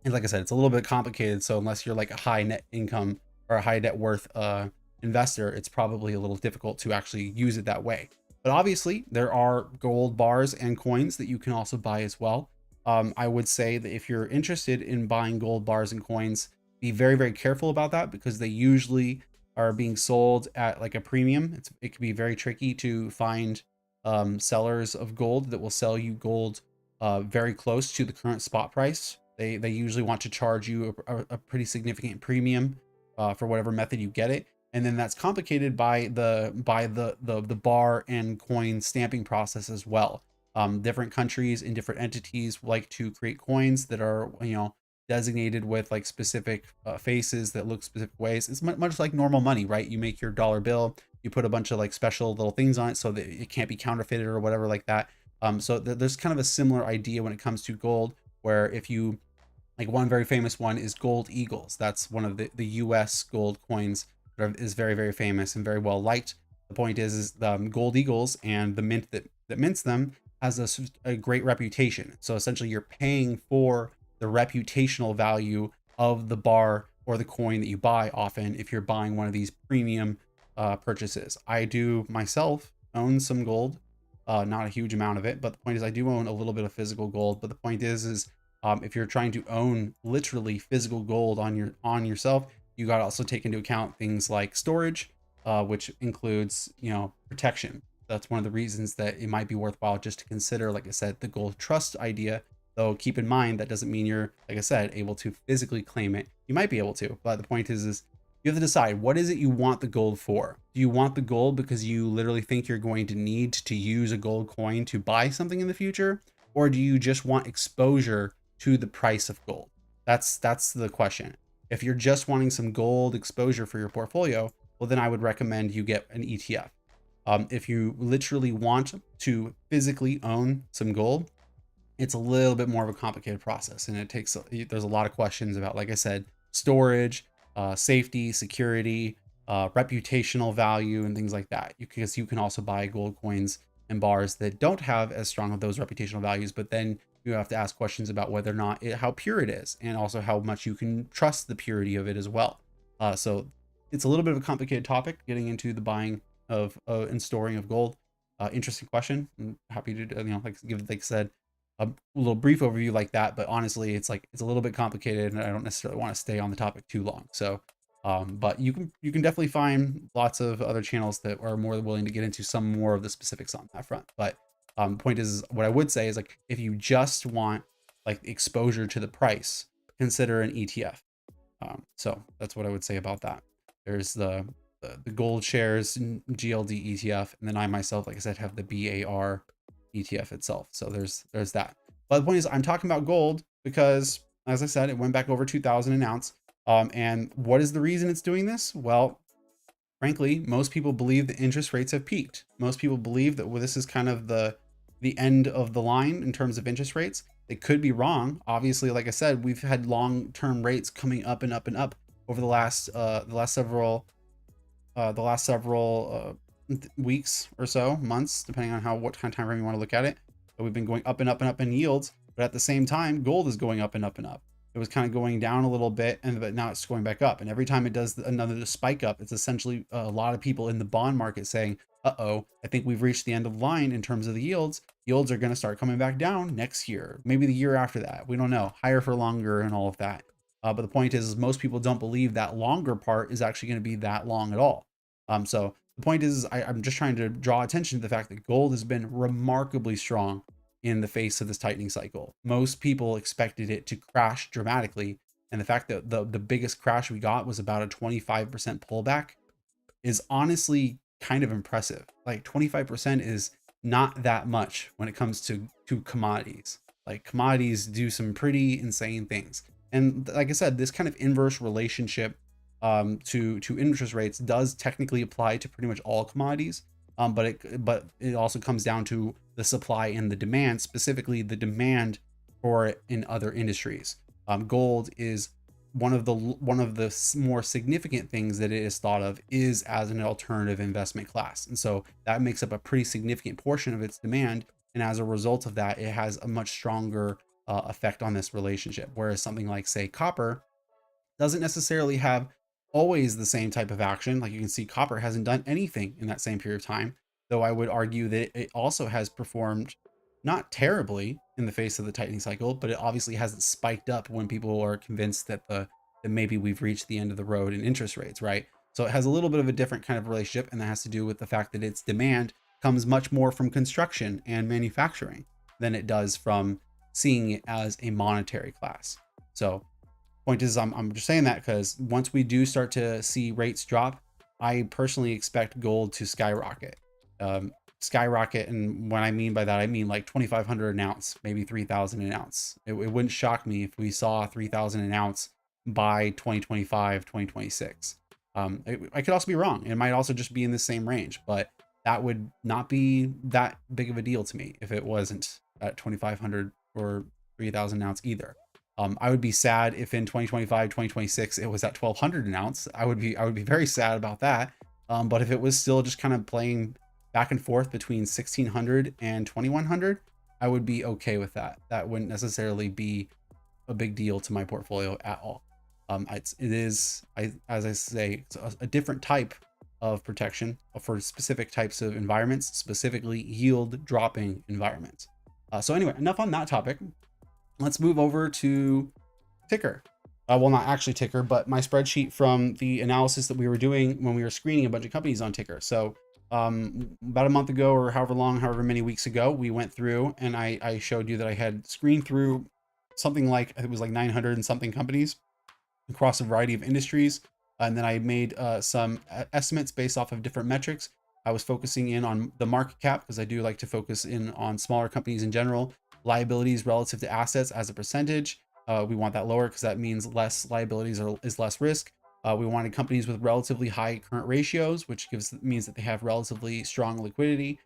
and like I said, it's a little bit complicated. So unless you're like a high net income or a high net worth investor, it's probably a little difficult to actually use it that way. But obviously, there are gold bars and coins that you can also buy as well. I would say that if you're interested in buying gold bars and coins, be very careful about that, because they usually are being sold at like a premium. It can be very tricky to find sellers of gold that will sell you gold very close to the current spot price. They usually want to charge you a pretty significant premium for whatever method you get it. And then that's complicated by the bar and coin stamping process as well. Different countries and different entities like to create coins that are, designated with like specific faces that look specific ways. It's much like normal money, right? You make your dollar bill, you put a bunch of like special little things on it so that it can't be counterfeited or whatever like that. So there's kind of a similar idea when it comes to gold, where if you like, one very famous one is gold eagles. That's one of the US gold coins that is very famous and very well liked. The point is gold eagles and the mint that mints them has a great reputation. So essentially you're paying for the reputational value of the bar or the coin that you buy, often if you're buying one of these premium purchases. I do myself own some gold, not a huge amount of it, but the point is I do own a little bit of physical gold. But the point is if you're trying to own literally physical gold on yourself, you got to also take into account things like storage, which includes, protection. That's one of the reasons that it might be worthwhile just to consider, like I said, the gold trust idea. Though keep in mind that doesn't mean you're, like I said, able to physically claim it. You might be able to, but the point is you have to decide, what is it you want the gold for? Do you want the gold because you literally think you're going to need to use a gold coin to buy something in the future? Or do you just want exposure to the price of gold? That's the question. If you're just wanting some gold exposure for your portfolio, well, then I would recommend you get an ETF. If you literally want to physically own some gold, it's a little bit more of a complicated process, and there's a lot of questions about, like I said, storage, safety, security, reputational value, and things like that. Because you can also buy gold coins and bars that don't have as strong of those reputational values, but then you have to ask questions about whether or not how pure it is, and also how much you can trust the purity of it as well. So it's a little bit of a complicated topic, getting into the buying of and storing of gold. Interesting question. I'm happy to like I said, a little brief overview like that, but honestly, it's a little bit complicated, and I don't necessarily want to stay on the topic too long. So, but you can definitely find lots of other channels that are more than willing to get into some more of the specifics on that front. But the point is, what I would say is, like, if you just want like exposure to the price, consider an ETF. So that's what I would say about that. There's the gold shares GLD ETF, and then I myself, like I said, have the BAR ETF itself. So there's that. But the point is, I'm talking about gold because, as I said, it went back over 2,000 an ounce. And what is the reason it's doing this? Well, frankly, most people believe that interest rates have peaked. Most people believe that this is kind of the end of the line in terms of interest rates. They could be wrong. Obviously, like I said, we've had long-term rates coming up and up and up over the last several weeks or so, months, depending on what kind of time frame you want to look at it. But we've been going up and up and up in yields, but at the same time, gold is going up and up and up. It was kind of going down a little bit, but now it's going back up. And every time it does another spike up, it's essentially a lot of people in the bond market saying, uh-oh, I think we've reached the end of the line in terms of the yields. Yields are going to start coming back down next year, maybe the year after that. We don't know, higher for longer and all of that. But the point is most people don't believe that longer part is actually going to be that long at all. So the point is, I'm just trying to draw attention to the fact that gold has been remarkably strong in the face of this tightening cycle. Most people expected it to crash dramatically. And the fact that the biggest crash we got was about a 25% pullback is honestly kind of impressive. Like 25% is not that much when it comes to commodities. Like commodities do some pretty insane things. And like I said, this kind of inverse relationship to interest rates does technically apply to pretty much all commodities. But it also comes down to the supply and the demand, specifically the demand for it in other industries. Gold is one of the more significant things that it is thought of is as an alternative investment class, and so that makes up a pretty significant portion of its demand. And as a result of that, it has a much stronger effect on this relationship. Whereas something like, say, copper doesn't necessarily have always the same type of action. Like you can see, copper hasn't done anything in that same period of time, though I would argue that it also has performed not terribly in the face of the tightening cycle, but it obviously hasn't spiked up when people are convinced that maybe we've reached the end of the road in interest rates, right? So it has a little bit of a different kind of relationship, and that has to do with the fact that its demand comes much more from construction and manufacturing than it does from seeing it as a monetary class. So point is, I'm just saying that because once we do start to see rates drop, I personally expect gold to skyrocket. Skyrocket, and what I mean by that, I mean like 2,500 an ounce, maybe 3,000 an ounce. It wouldn't shock me if we saw 3,000 an ounce by 2025, 2026. I could also be wrong. It might also just be in the same range, but that would not be that big of a deal to me if it wasn't at 2,500 or 3,000 an ounce either. I would be sad if in 2025, 2026, it was at 1,200 an ounce. I would be very sad about that. But if it was still just kind of playing back and forth between 1,600 and 2,100, I would be okay with that. That wouldn't necessarily be a big deal to my portfolio at all. It is, as I say, it's a different type of protection for specific types of environments, specifically yield dropping environments. So anyway, enough on that topic. Let's move over to ticker. Well, not actually ticker, but my spreadsheet from the analysis that we were doing when we were screening a bunch of companies on ticker. So about a month ago, or however many weeks ago, we went through and I showed you that I had screened through something like, it was like 900 and something companies across a variety of industries. And then I made some estimates based off of different metrics. I was focusing in on the market cap because I do like to focus in on smaller companies in general, liabilities relative to assets as a percentage. We want that lower because that means less liabilities is less risk. We wanted companies with relatively high current ratios, which means that they have relatively strong liquidity,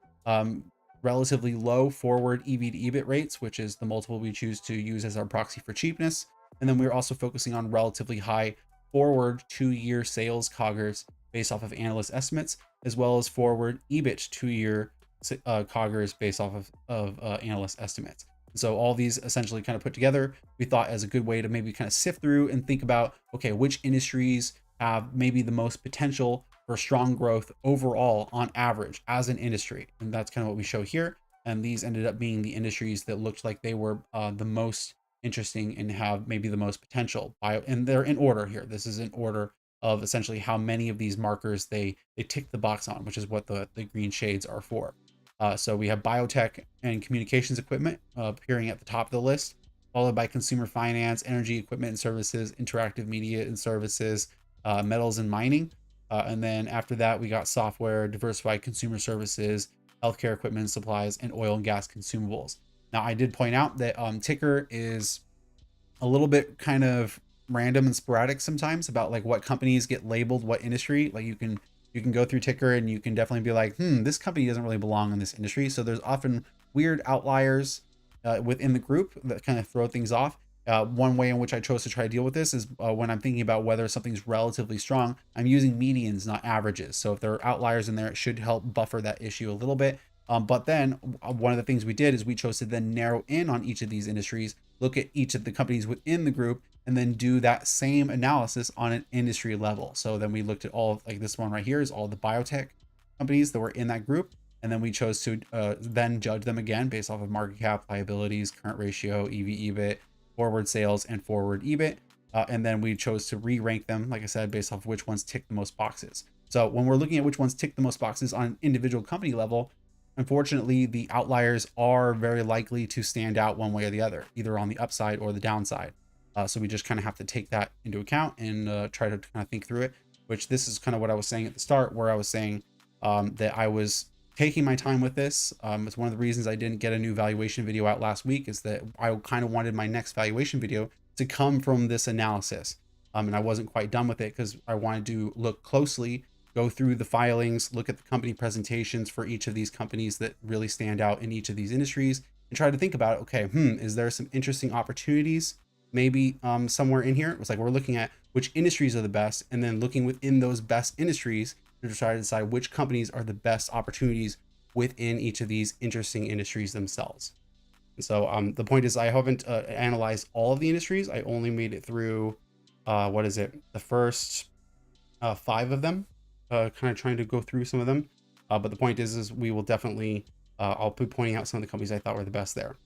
relatively low forward EV to EBIT rates, which is the multiple we choose to use as our proxy for cheapness. And then we're also focusing on relatively high forward 2-year sales CAGRs based off of analyst estimates, as well as forward EBIT 2-year CAGRs based off of analyst estimates. So all these essentially kind of put together, we thought as a good way to maybe kind of sift through and think about, okay, which industries have maybe the most potential for strong growth overall on average as an industry. And that's kind of what we show here. And these ended up being the industries that looked like they were the most interesting and have maybe the most potential. And they're in order here. This is in order of essentially how many of these markers they tick the box on, which is what the green shades are for. So we have biotech and communications equipment appearing at the top of the list, followed by consumer finance, energy equipment and services, interactive media and services, metals and mining. And then after that, we got software, diversified consumer services, healthcare equipment and supplies, and oil and gas consumables. Now, I did point out that ticker is a little bit kind of random and sporadic sometimes about like what companies get labeled what industry. Like you can You can go through ticker and you can definitely be like, this company doesn't really belong in this industry. So there's often weird outliers within the group that kind of throw things off. One way in which I chose to try to deal with this is when I'm thinking about whether something's relatively strong, I'm using medians, not averages. So if there are outliers in there, it should help buffer that issue a little bit. But then one of the things we did is we chose to then narrow in on each of these industries, look at each of the companies within the group, and then do that same analysis on an industry level. So then we looked at all, like this one right here is all the biotech companies that were in that group. And then we chose to then judge them again based off of market cap, liabilities, current ratio, EV/EBIT, forward sales, and forward EBIT. And then we chose to re-rank them, like I said, based off which ones tick the most boxes. So when we're looking at which ones tick the most boxes on an individual company level, unfortunately, the outliers are very likely to stand out one way or the other, either on the upside or the downside. So we just kind of have to take that into account and try to kind of think through it, which this is kind of what I was saying at the start, where I was saying that I was taking my time with this. It's one of the reasons I didn't get a new valuation video out last week, is that I kind of wanted my next valuation video to come from this analysis. And I wasn't quite done with it because I wanted to look closely, go through the filings, look at the company presentations for each of these companies that really stand out in each of these industries, and try to think about, okay, is there some interesting opportunities maybe somewhere in here? It was like, we're looking at which industries are the best, and then looking within those best industries to try to decide which companies are the best opportunities within each of these interesting industries themselves. And so the point is, I haven't analyzed all of the industries. I only made it through, the first 5 of them, kind of trying to go through some of them. But the point is we will definitely, I'll be pointing out some of the companies I thought were the best there.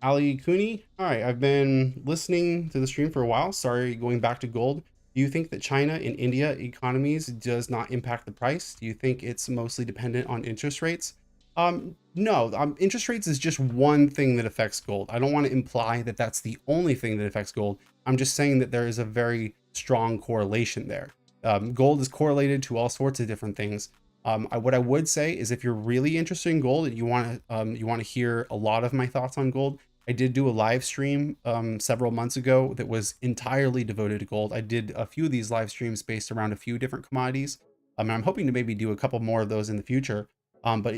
Ali Cooney, all right, I've been listening to the stream for a while. Sorry, going back to gold. Do you think that China and India economies does not impact the price? Do you think it's mostly dependent on interest rates? No, interest rates is just one thing that affects gold. I don't want to imply that that's the only thing that affects gold. I'm just saying that there is a very strong correlation there. Gold is correlated to all sorts of different things. What I would say is, if you're really interested in gold and you want to hear a lot of my thoughts on gold, I did do a live stream several months ago that was entirely devoted to gold. I did a few of these live streams based around a few different commodities. And I'm hoping to maybe do a couple more of those in the future. But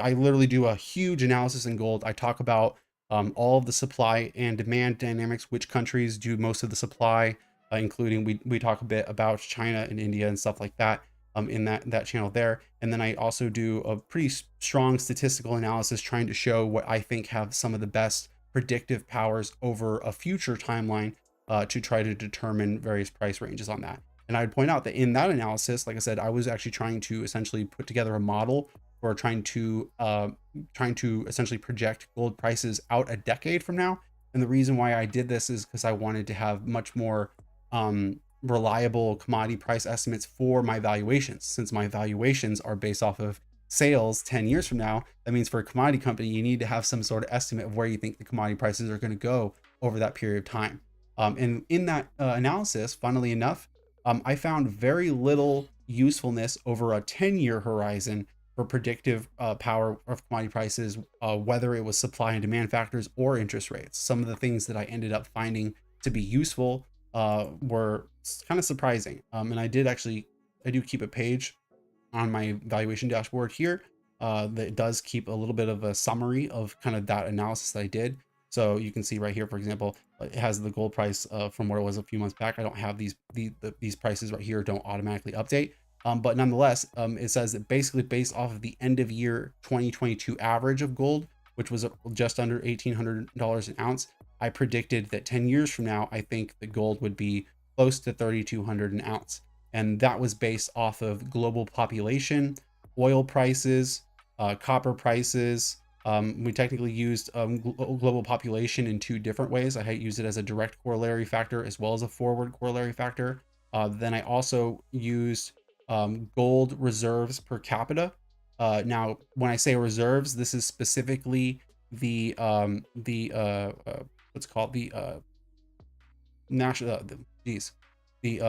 I literally do a huge analysis in gold. I talk about all of the supply and demand dynamics, which countries do most of the supply, including we talk a bit about China and India and stuff like that. In that channel there. And then I also do a pretty strong statistical analysis trying to show what I think have some of the best predictive powers over a future timeline to try to determine various price ranges on that. And I'd point out that in that analysis, like I said, I was actually trying to essentially put together a model for trying to essentially project gold prices out a decade from now. And the reason why I did this is because I wanted to have much more reliable commodity price estimates for my valuations. Since my valuations are based off of sales 10 years from now, that means for a commodity company, you need to have some sort of estimate of where you think the commodity prices are going to go over that period of time. And in that analysis, funnily enough, I found very little usefulness over a 10-year horizon for predictive power of commodity prices, whether it was supply and demand factors or interest rates. Some of the things that I ended up finding to be useful were kind of surprising. And I do keep a page on my valuation dashboard here that does keep a little bit of a summary of kind of that analysis that I did. So you can see right here, for example, it has the gold price from where it was a few months back. I don't have these prices right here, don't automatically update. But nonetheless, it says that basically based off of the end of year 2022 average of gold, which was just under $1,800 an ounce, I predicted that 10 years from now, I think the gold would be close to 3,200 an ounce. And that was based off of global population, oil prices, copper prices. We technically used global population in 2 different ways. I used it as a direct corollary factor as well as a forward corollary factor. Then I also used gold reserves per capita. Now, when I say reserves, this is specifically the what's called the national the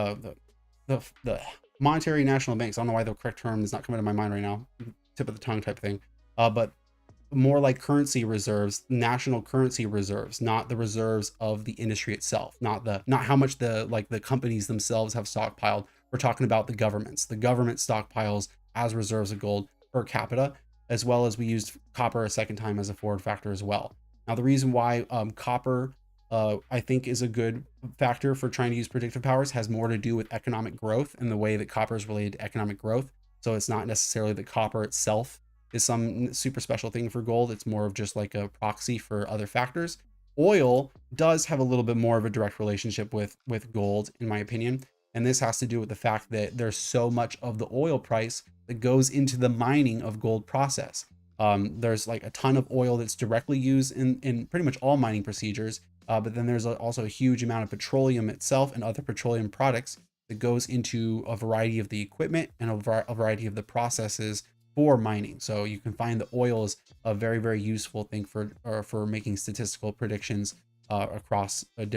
monetary national banks. I don't know why the correct term is not coming to my mind right now, tip of the tongue type thing, but more like currency reserves, national currency reserves, not the reserves of the industry itself, not how much the companies themselves have stockpiled we're talking about the governments. The government stockpiles as reserves of gold per capita, as well as we used copper a second time as a forward factor as well. Now, the reason why copper, I think, is a good factor for trying to use predictive powers has more to do with economic growth and the way that copper is related to economic growth. So it's not necessarily that copper itself is some super special thing for gold. It's more of just like a proxy for other factors. Oil does have a little bit more of a direct relationship with gold, in my opinion. And this has to do with the fact that there's so much of the oil price that goes into the mining of gold process. There's like a ton of oil that's directly used in pretty much all mining procedures. But then there's also a huge amount of petroleum itself and other petroleum products that goes into a variety of the equipment and a variety of the processes for mining. So you can find the oil is a very, very useful thing for making statistical predictions across a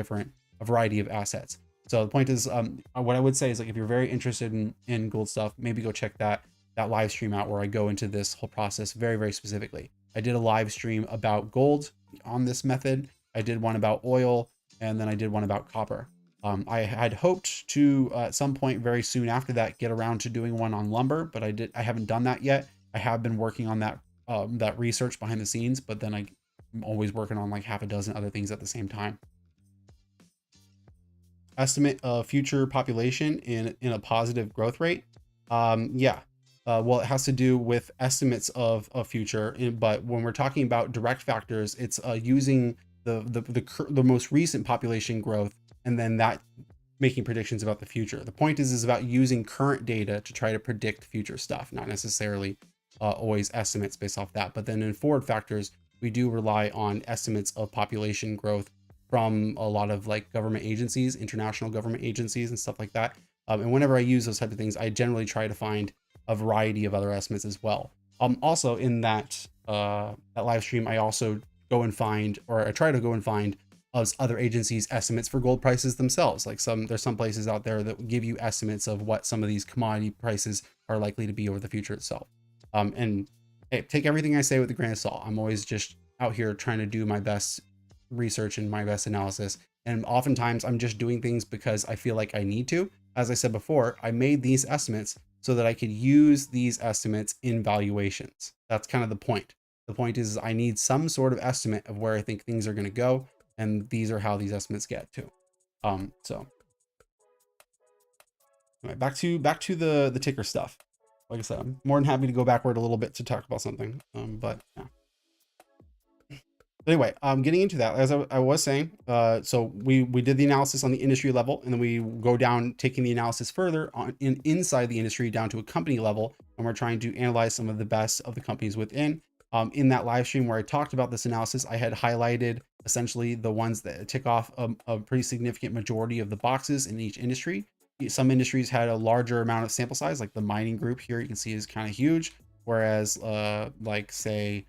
variety of assets. So the point is, what I would say is, like, if you're very interested in gold stuff, maybe go check that live stream out where I go into this whole process very, very specifically. I did a live stream about gold on this method. I did one about oil, and then I did one about copper. I had hoped to at some point very soon after that get around to doing one on lumber, but I haven't done that yet. I have been working on that research behind the scenes, but then I'm always working on like half a dozen other things at the same time. Estimate of future population in a positive growth rate. Yeah. Well, it has to do with estimates of future, but when we're talking about direct factors, it's using the most recent population growth and then that making predictions about the future. The point is about using current data to try to predict future stuff, not necessarily always estimates based off that. But then in forward factors, we do rely on estimates of population growth from a lot of like government agencies, international government agencies and stuff like that. And whenever I use those type of things, I generally try to find a variety of other estimates as well. Also in that live stream, I also go and find, or I try to go and find other agencies' estimates for gold prices themselves. Like there's some places out there that give you estimates of what some of these commodity prices are likely to be over the future itself. And hey, take everything I say with a grain of salt. I'm always just out here trying to do my best research and my best analysis. And oftentimes I'm just doing things because I feel like I need to. As I said before, I made these estimates so that I could use these estimates in valuations. That's kind of the point. The point is I need some sort of estimate of where I think things are going to go. And these are how these estimates get to. So all right, back to the ticker stuff. Like I said, I'm more than happy to go backward a little bit to talk about something. But yeah. But anyway, getting into that, as I was saying, so we did the analysis on the industry level, and then we go down, taking the analysis further inside the industry down to a company level, and we're trying to analyze some of the best of the companies within. In that live stream where I talked about this analysis, I had highlighted essentially the ones that tick off a pretty significant majority of the boxes in each industry. Some industries had a larger amount of sample size, like the mining group here you can see is kind of huge, whereas like say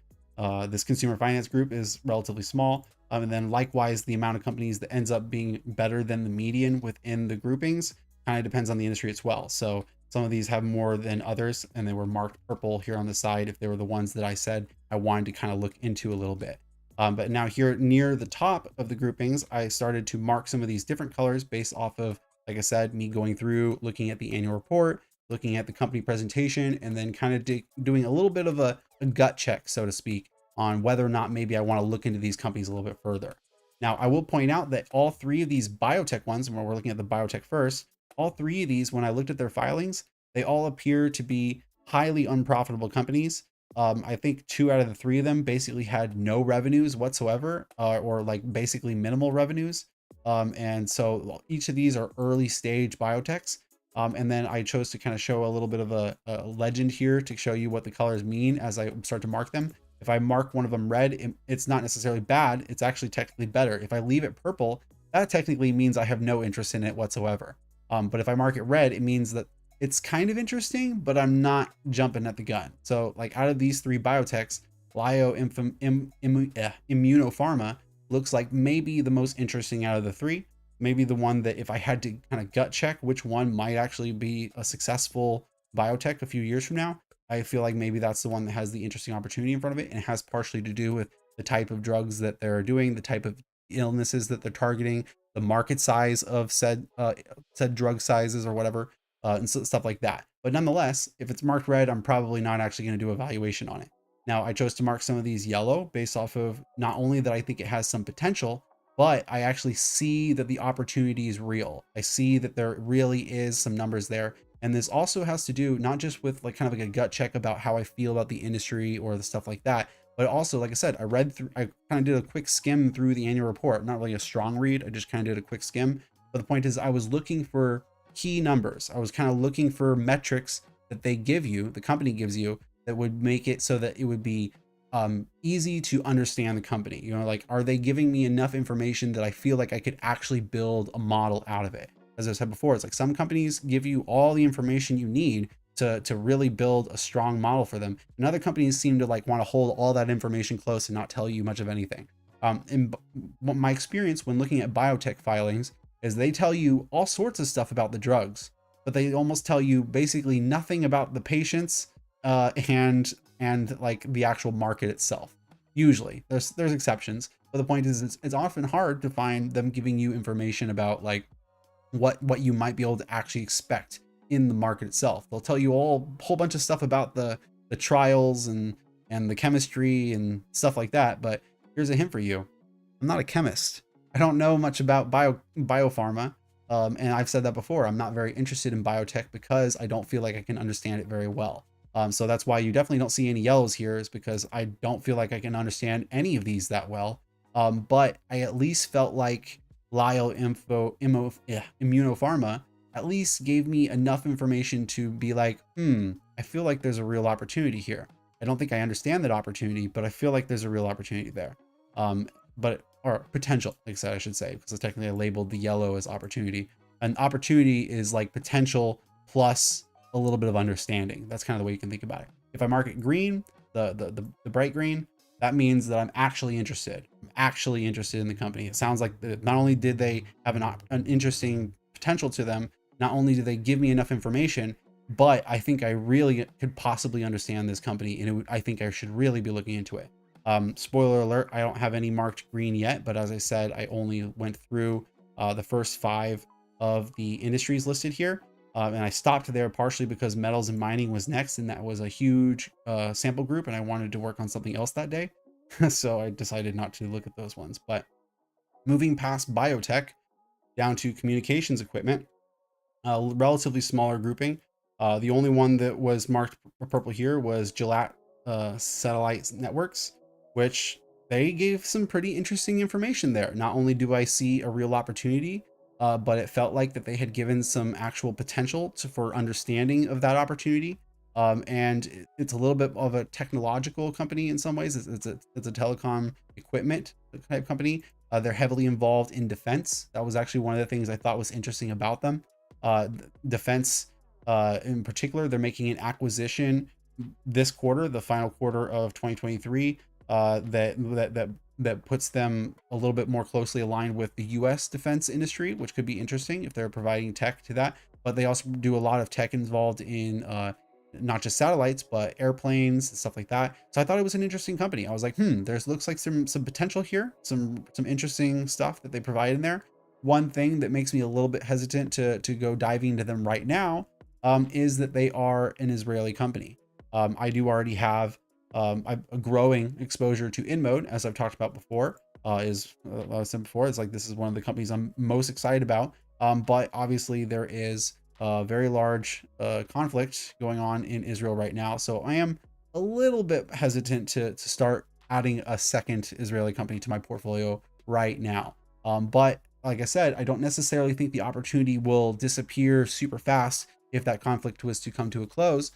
this consumer finance group is relatively small. And then likewise, the amount of companies that ends up being better than the median within the groupings kind of depends on the industry as well. So some of these have more than others, and they were marked purple here on the side if they were the ones that I said I wanted to kind of look into a little bit. But now here near the top of the groupings, I started to mark some of these different colors based off of, like I said, me going through, looking at the annual report, looking at the company presentation, and then kind of doing a little bit of a gut check, so to speak, on whether or not maybe I want to look into these companies a little bit further. Now, I will point out that all three of these biotech ones, and we're looking at the biotech first, all three of these, when I looked at their filings, they all appear to be highly unprofitable companies. I think 2 out of the 3 of them basically had no revenues whatsoever, or like basically minimal revenues. And so each of these are early stage biotechs. And then I chose to kind of show a little bit of a legend here to show you what the colors mean as I start to mark them. If I mark one of them red, it's not necessarily bad. It's actually technically better. If I leave it purple, that technically means I have no interest in it whatsoever. But if I mark it red, it means that it's kind of interesting, but I'm not jumping at the gun. So like out of these 3 biotechs, Immunopharma looks like maybe the most interesting out of the 3. Maybe the one that if I had to kind of gut check which one might actually be a successful biotech a few years from now, I feel like maybe that's the one that has the interesting opportunity in front of it. And it has partially to do with the type of drugs that they're doing, the type of illnesses that they're targeting, the market size of said drug sizes or whatever. and stuff like that. But nonetheless, if it's marked red, I'm probably not actually going to do a valuation on it. Now, I chose to mark some of these yellow based off of not only that I think it has some potential, but I actually see that the opportunity is real. I see that there really is some numbers there. And this also has to do not just with like kind of like a gut check about how I feel about the industry or the stuff like that, but also, like I said, I kind of did a quick skim through the annual report, not really a strong read. I just kind of did a quick skim. But the point is, I was looking for key numbers. I was kind of looking for metrics that they give you, the company gives you, that would make it so that it would be easy to understand the company. You know, like, are they giving me enough information that I feel like I could actually build a model out of it? As I said before, it's like some companies give you all the information you need to really build a strong model for them. And other companies seem to like want to hold all that information close and not tell you much of anything. In my experience when looking at biotech filings is they tell you all sorts of stuff about the drugs, but they almost tell you basically nothing about the patients and like the actual market itself. Usually there's exceptions, but the point is it's often hard to find them giving you information about like what you might be able to actually expect in the market itself. They'll tell you a whole bunch of stuff about the trials and the chemistry and stuff like that. But here's a hint for you. I'm not a chemist. I don't know much about biopharma. And I've said that before. I'm not very interested in biotech because I don't feel like I can understand it very well. So that's why you definitely don't see any yellows here, is because I don't feel like I can understand any of these that well. But I at least felt like Immunopharma at least gave me enough information to be like, I feel like there's a real opportunity here. I don't think I understand that opportunity, but I feel like there's a real opportunity there. Or potential, like I said, I should say, because technically I labeled the yellow as opportunity. An opportunity is like potential plus a little bit of understanding. That's kind of the way you can think about it. If I mark it green, the bright green, that means that I'm actually interested. I'm actually interested in the company. It sounds like not only did they have an interesting potential to them, not only did they give me enough information, but I think I really could possibly understand this company, and I think I should really be looking into it. Spoiler alert, I don't have any marked green yet, but as I said, I only went through the first 5 of the industries listed here. And I stopped there partially because metals and mining was next, and that was a huge sample group, and I wanted to work on something else that day. So I decided not to look at those ones. But moving past biotech down to communications equipment, a relatively smaller grouping. The only one that was marked purple here was Gillette Satellite Networks, which they gave some pretty interesting information there. Not only do I see a real opportunity, but it felt like that they had given some actual potential for understanding of that opportunity. And it's a little bit of a technological company in some ways. It's a telecom equipment type company. They're heavily involved in defense. That was actually one of the things I thought was interesting about them. Defense in particular, they're making an acquisition this quarter, the final quarter of 2023, that puts them a little bit more closely aligned with the US defense industry, which could be interesting if they're providing tech to that. But they also do a lot of tech involved in not just satellites, but airplanes and stuff like that. So I thought it was an interesting company. I was like, there's looks like some potential here, some interesting stuff that they provide in there. One thing that makes me a little bit hesitant to go diving into them right now is that they are an Israeli company. I do already have a growing exposure to InMode, as I've talked about before. As I said before, it's like this is one of the companies I'm most excited about. But obviously there is a very large conflict going on in Israel right now. So I am a little bit hesitant to start adding a second Israeli company to my portfolio right now. But like I said, I don't necessarily think the opportunity will disappear super fast if that conflict was to come to a close.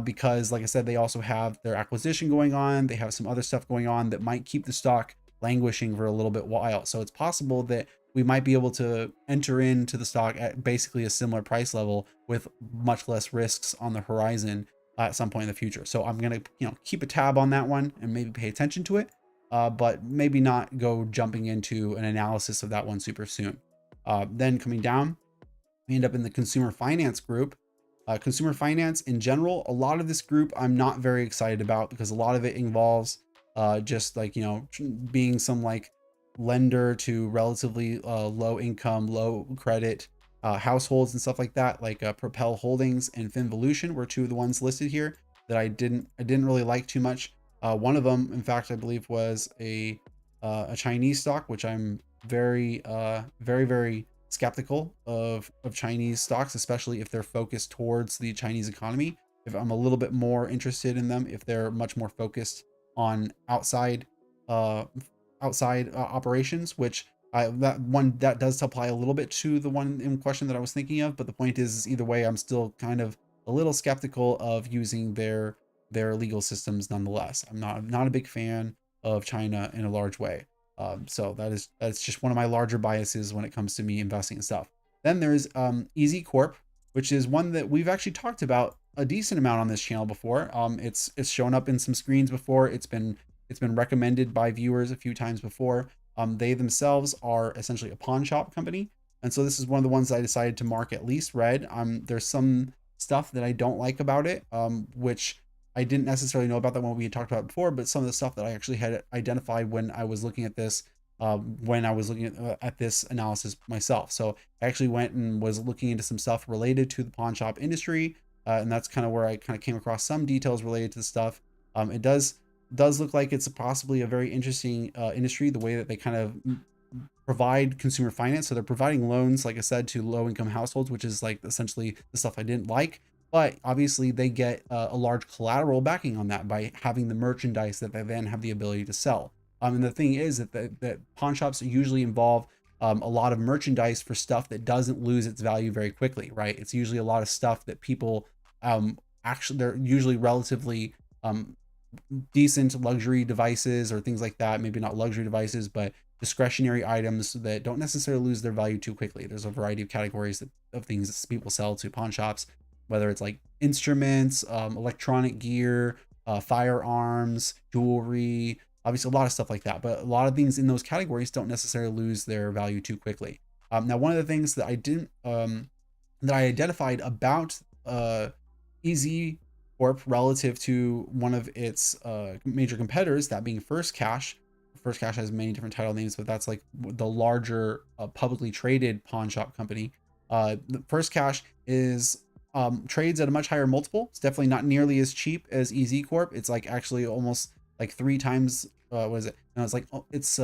Because like I said, they also have their acquisition going on. They have some other stuff going on that might keep the stock languishing for a little bit while. So it's possible that we might be able to enter into the stock at basically a similar price level with much less risks on the horizon at some point in the future. So I'm going to, keep a tab on that one and maybe pay attention to it, but maybe not go jumping into an analysis of that one super soon. Then coming down, we end up in the consumer finance group. Consumer finance in general, a lot of this group I'm not very excited about because a lot of it involves just like, being some like lender to relatively low income, low credit households and stuff like that, like Propel Holdings and Finvolution were two of the ones listed here that I didn't really like too much. One of them, in fact, I believe was a Chinese stock, which I'm very skeptical of Chinese stocks, especially if they're focused towards the Chinese economy. If I'm a little bit more interested in them, if they're much more focused on uh, outside operations, which that one that does apply a little bit to the one in question that I was thinking of. But the point is either way, I'm still kind of a little skeptical of using their legal systems nonetheless. I'm not a big fan of China in a large way. So that's just one of my larger biases when it comes to me investing in stuff. Then there's Easy Corp, which is one that we've actually talked about a decent amount on this channel before. It's shown up in some screens before. It's been recommended by viewers a few times before. They themselves are essentially a pawn shop company, and so this is one of the ones I decided to mark at least red. There's some stuff that I don't like about it, which I didn't necessarily know about that one we had talked about before, but some of the stuff that I actually had identified when I was looking at this, when I was looking at this analysis myself. So I actually went and was looking into some stuff related to the pawn shop industry, and that's kind of where I kind of came across some details related to the stuff. It does look like it's possibly a very interesting industry, the way that they kind of provide consumer finance. So they're providing loans, like I said, to low income households, which is like essentially the stuff I didn't like. But obviously they get a large collateral backing on that by having the merchandise that they then have the ability to sell. And the thing is that pawn shops usually involve a lot of merchandise for stuff that doesn't lose its value very quickly, right? It's usually a lot of stuff that people actually, they're usually relatively decent luxury devices or things like that. Maybe not luxury devices, but discretionary items that don't necessarily lose their value too quickly. There's a variety of categories of things that people sell to pawn shops, whether it's like instruments, electronic gear, firearms, jewelry, obviously a lot of stuff like that. But a lot of things in those categories don't necessarily lose their value too quickly. Now, one of the things that I didn't that I identified about Easy Corp relative to one of its major competitors, that being First Cash. First Cash has many different title names, but that's like the larger publicly traded pawn shop company. The First Cash is trades at a much higher multiple. It's definitely not nearly as cheap as Easy Corp. It's like actually almost like 3 times. What is it? No, it's like it's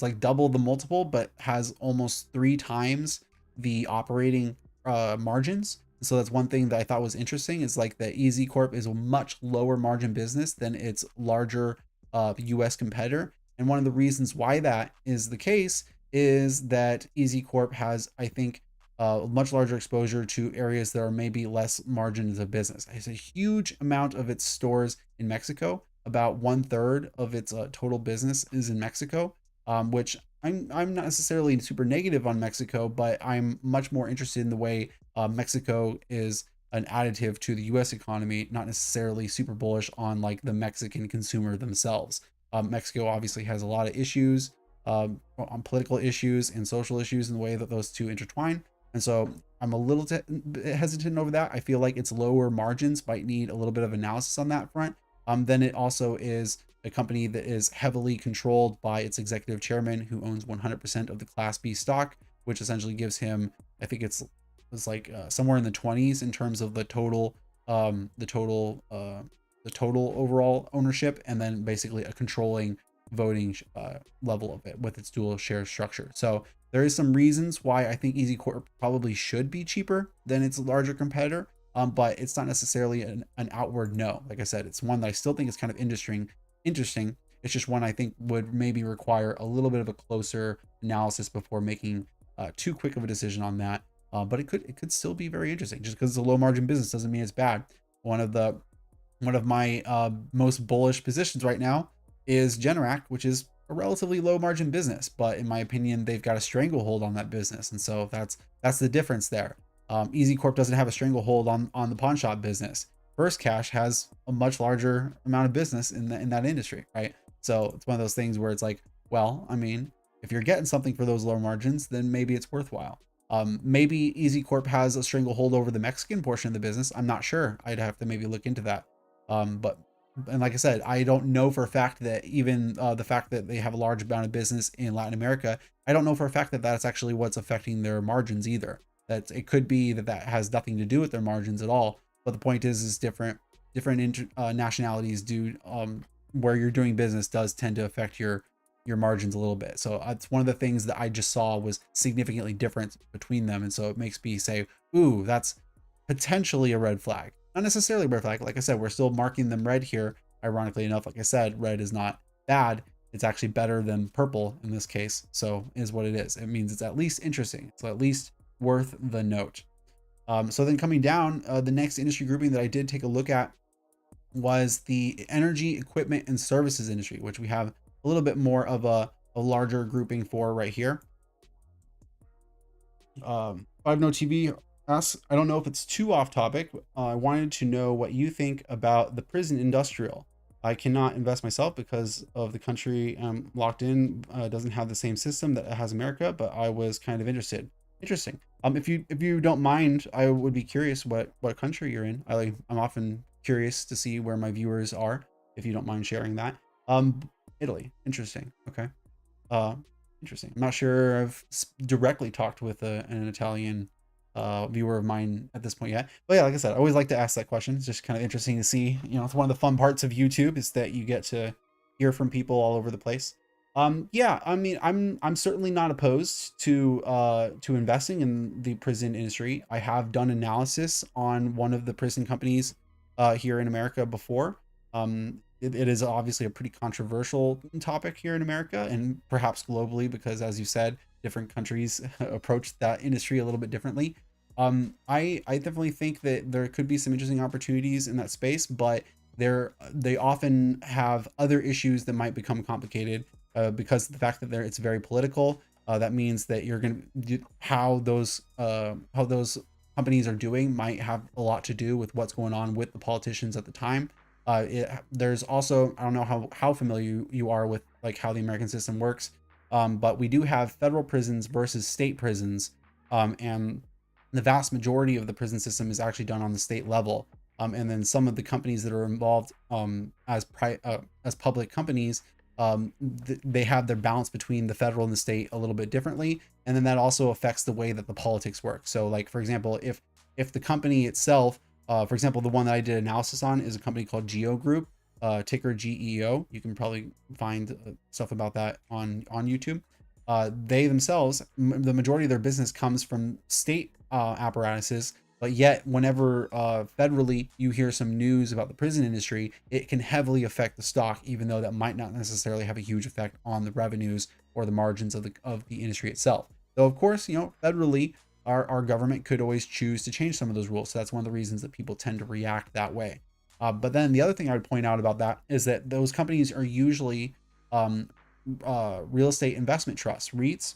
like double the multiple, but has almost 3 times the operating margins. So that's one thing that I thought was interesting, is like that Easy Corp is a much lower margin business than its larger US competitor. And one of the reasons why that is the case is that Easy Corp has, I think, a much larger exposure to areas that are maybe less margins of business. It has a huge amount of its stores in Mexico. About 1/3 of its total business is in Mexico, which I'm not necessarily super negative on Mexico, but I'm much more interested in the way Mexico is an additive to the US economy, not necessarily super bullish on like the Mexican consumer themselves. Mexico obviously has a lot of issues on political issues and social issues in the way that those two intertwine. And so I'm a little hesitant over that. I feel like its lower margins might need a little bit of analysis on that front. Then it also is a company that is heavily controlled by its executive chairman, who owns 100% of the Class B stock, which essentially gives him, I think it's like somewhere in the 20s in terms of the total overall ownership, and then basically a controlling voting level of it with its dual share structure. So there is some reasons why I think Easy Corp probably should be cheaper than its larger competitor, but it's not necessarily an outward no. Like I said, it's one that I still think is kind of interesting. It's just one I think would maybe require a little bit of a closer analysis before making too quick of a decision on that. But it could still be very interesting. Just because it's a low margin business doesn't mean it's bad. One of my most bullish positions right now is Generac, which is a relatively low margin business, but in my opinion, they've got a stranglehold on that business, and so that's the difference there. Easy Corp doesn't have a stranglehold on the pawn shop business. First Cash has a much larger amount of business in that industry, right? So it's one of those things where it's like, well, I mean, if you're getting something for those low margins, then maybe it's worthwhile. Maybe Easy Corp has a stranglehold over the Mexican portion of the business. I'm not sure. I'd have to maybe look into that. And like I said, I don't know for a fact that even the fact that they have a large amount of business in Latin America, I don't know for a fact that that's actually what's affecting their margins either. That it could be that that has nothing to do with their margins at all. But the point is different nationalities do where you're doing business does tend to affect your margins a little bit. So it's one of the things that I just saw was significantly different between them, and so it makes me say, ooh, that's potentially a red flag. Not necessarily a red flag. Like I said, we're still marking them red here. Ironically enough, like I said, red is not bad. It's actually better than purple in this case. So is what it is. It means it's at least interesting. It's at least worth the note. So then coming down, the next industry grouping that I did take a look at was the energy, equipment, and services industry, which we have a little bit more of a larger grouping for right here. Five No TV asks, I don't know if it's too off topic. I wanted to know what you think about the prison industrial. I cannot invest myself because of the country I'm locked in doesn't have the same system that has America, but I was kind of interested. Interesting. If you don't mind, I would be curious what country you're in. I'm often curious to see where my viewers are. If you don't mind sharing that. Italy. Interesting. Okay. Uh, Interesting. I'm not sure I've directly talked with an Italian viewer of mine at this point yet. But yeah, like I said, I always like to ask that question. It's just kind of interesting to see. You know, it's one of the fun parts of YouTube is that you get to hear from people all over the place. Yeah, I mean, I'm certainly not opposed to investing in the prison industry. I have done analysis on one of the prison companies here in America before. It is obviously a pretty controversial topic here in America and perhaps globally because, as you said, different countries approach that industry a little bit differently. I definitely think that there could be some interesting opportunities in that space, but they often have other issues that might become complicated because of the fact that it's very political. That means that you're going to how those companies are doing might have a lot to do with what's going on with the politicians at the time. There's also, I don't know how familiar you are with like how the American system works, but we do have federal prisons versus state prisons, and the vast majority of the prison system is actually done on the state level. And then some of the companies that are involved as public companies, they have their balance between the federal and the state a little bit differently, and then that also affects the way that the politics work. So, like for example, if the company itself for example, the one that I did analysis on is a company called Geo Group, ticker GEO. You can probably find stuff about that on YouTube. They themselves, the majority of their business comes from state apparatuses, but yet whenever federally you hear some news about the prison industry, it can heavily affect the stock, even though that might not necessarily have a huge effect on the revenues or the margins of the industry itself. Though, of course, you know, federally, our government could always choose to change some of those rules. So that's one of the reasons that people tend to react that way. But then the other thing I would point out about that is that those companies are usually real estate investment trusts, REITs.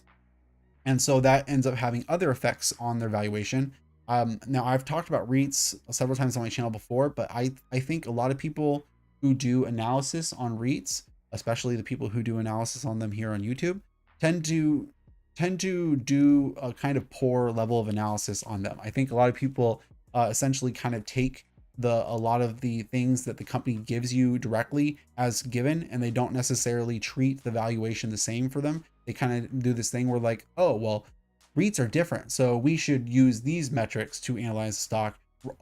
And so that ends up having other effects on their valuation. Now, I've talked about REITs several times on my channel before, but I think a lot of people who do analysis on REITs, especially the people who do analysis on them here on YouTube, tend to do a kind of poor level of analysis on them. I think a lot of people essentially kind of take a lot of the things that the company gives you directly as given, and they don't necessarily treat the valuation the same for them. They kind of do this thing where like, oh, well, REITs are different, so we should use these metrics to analyze the stock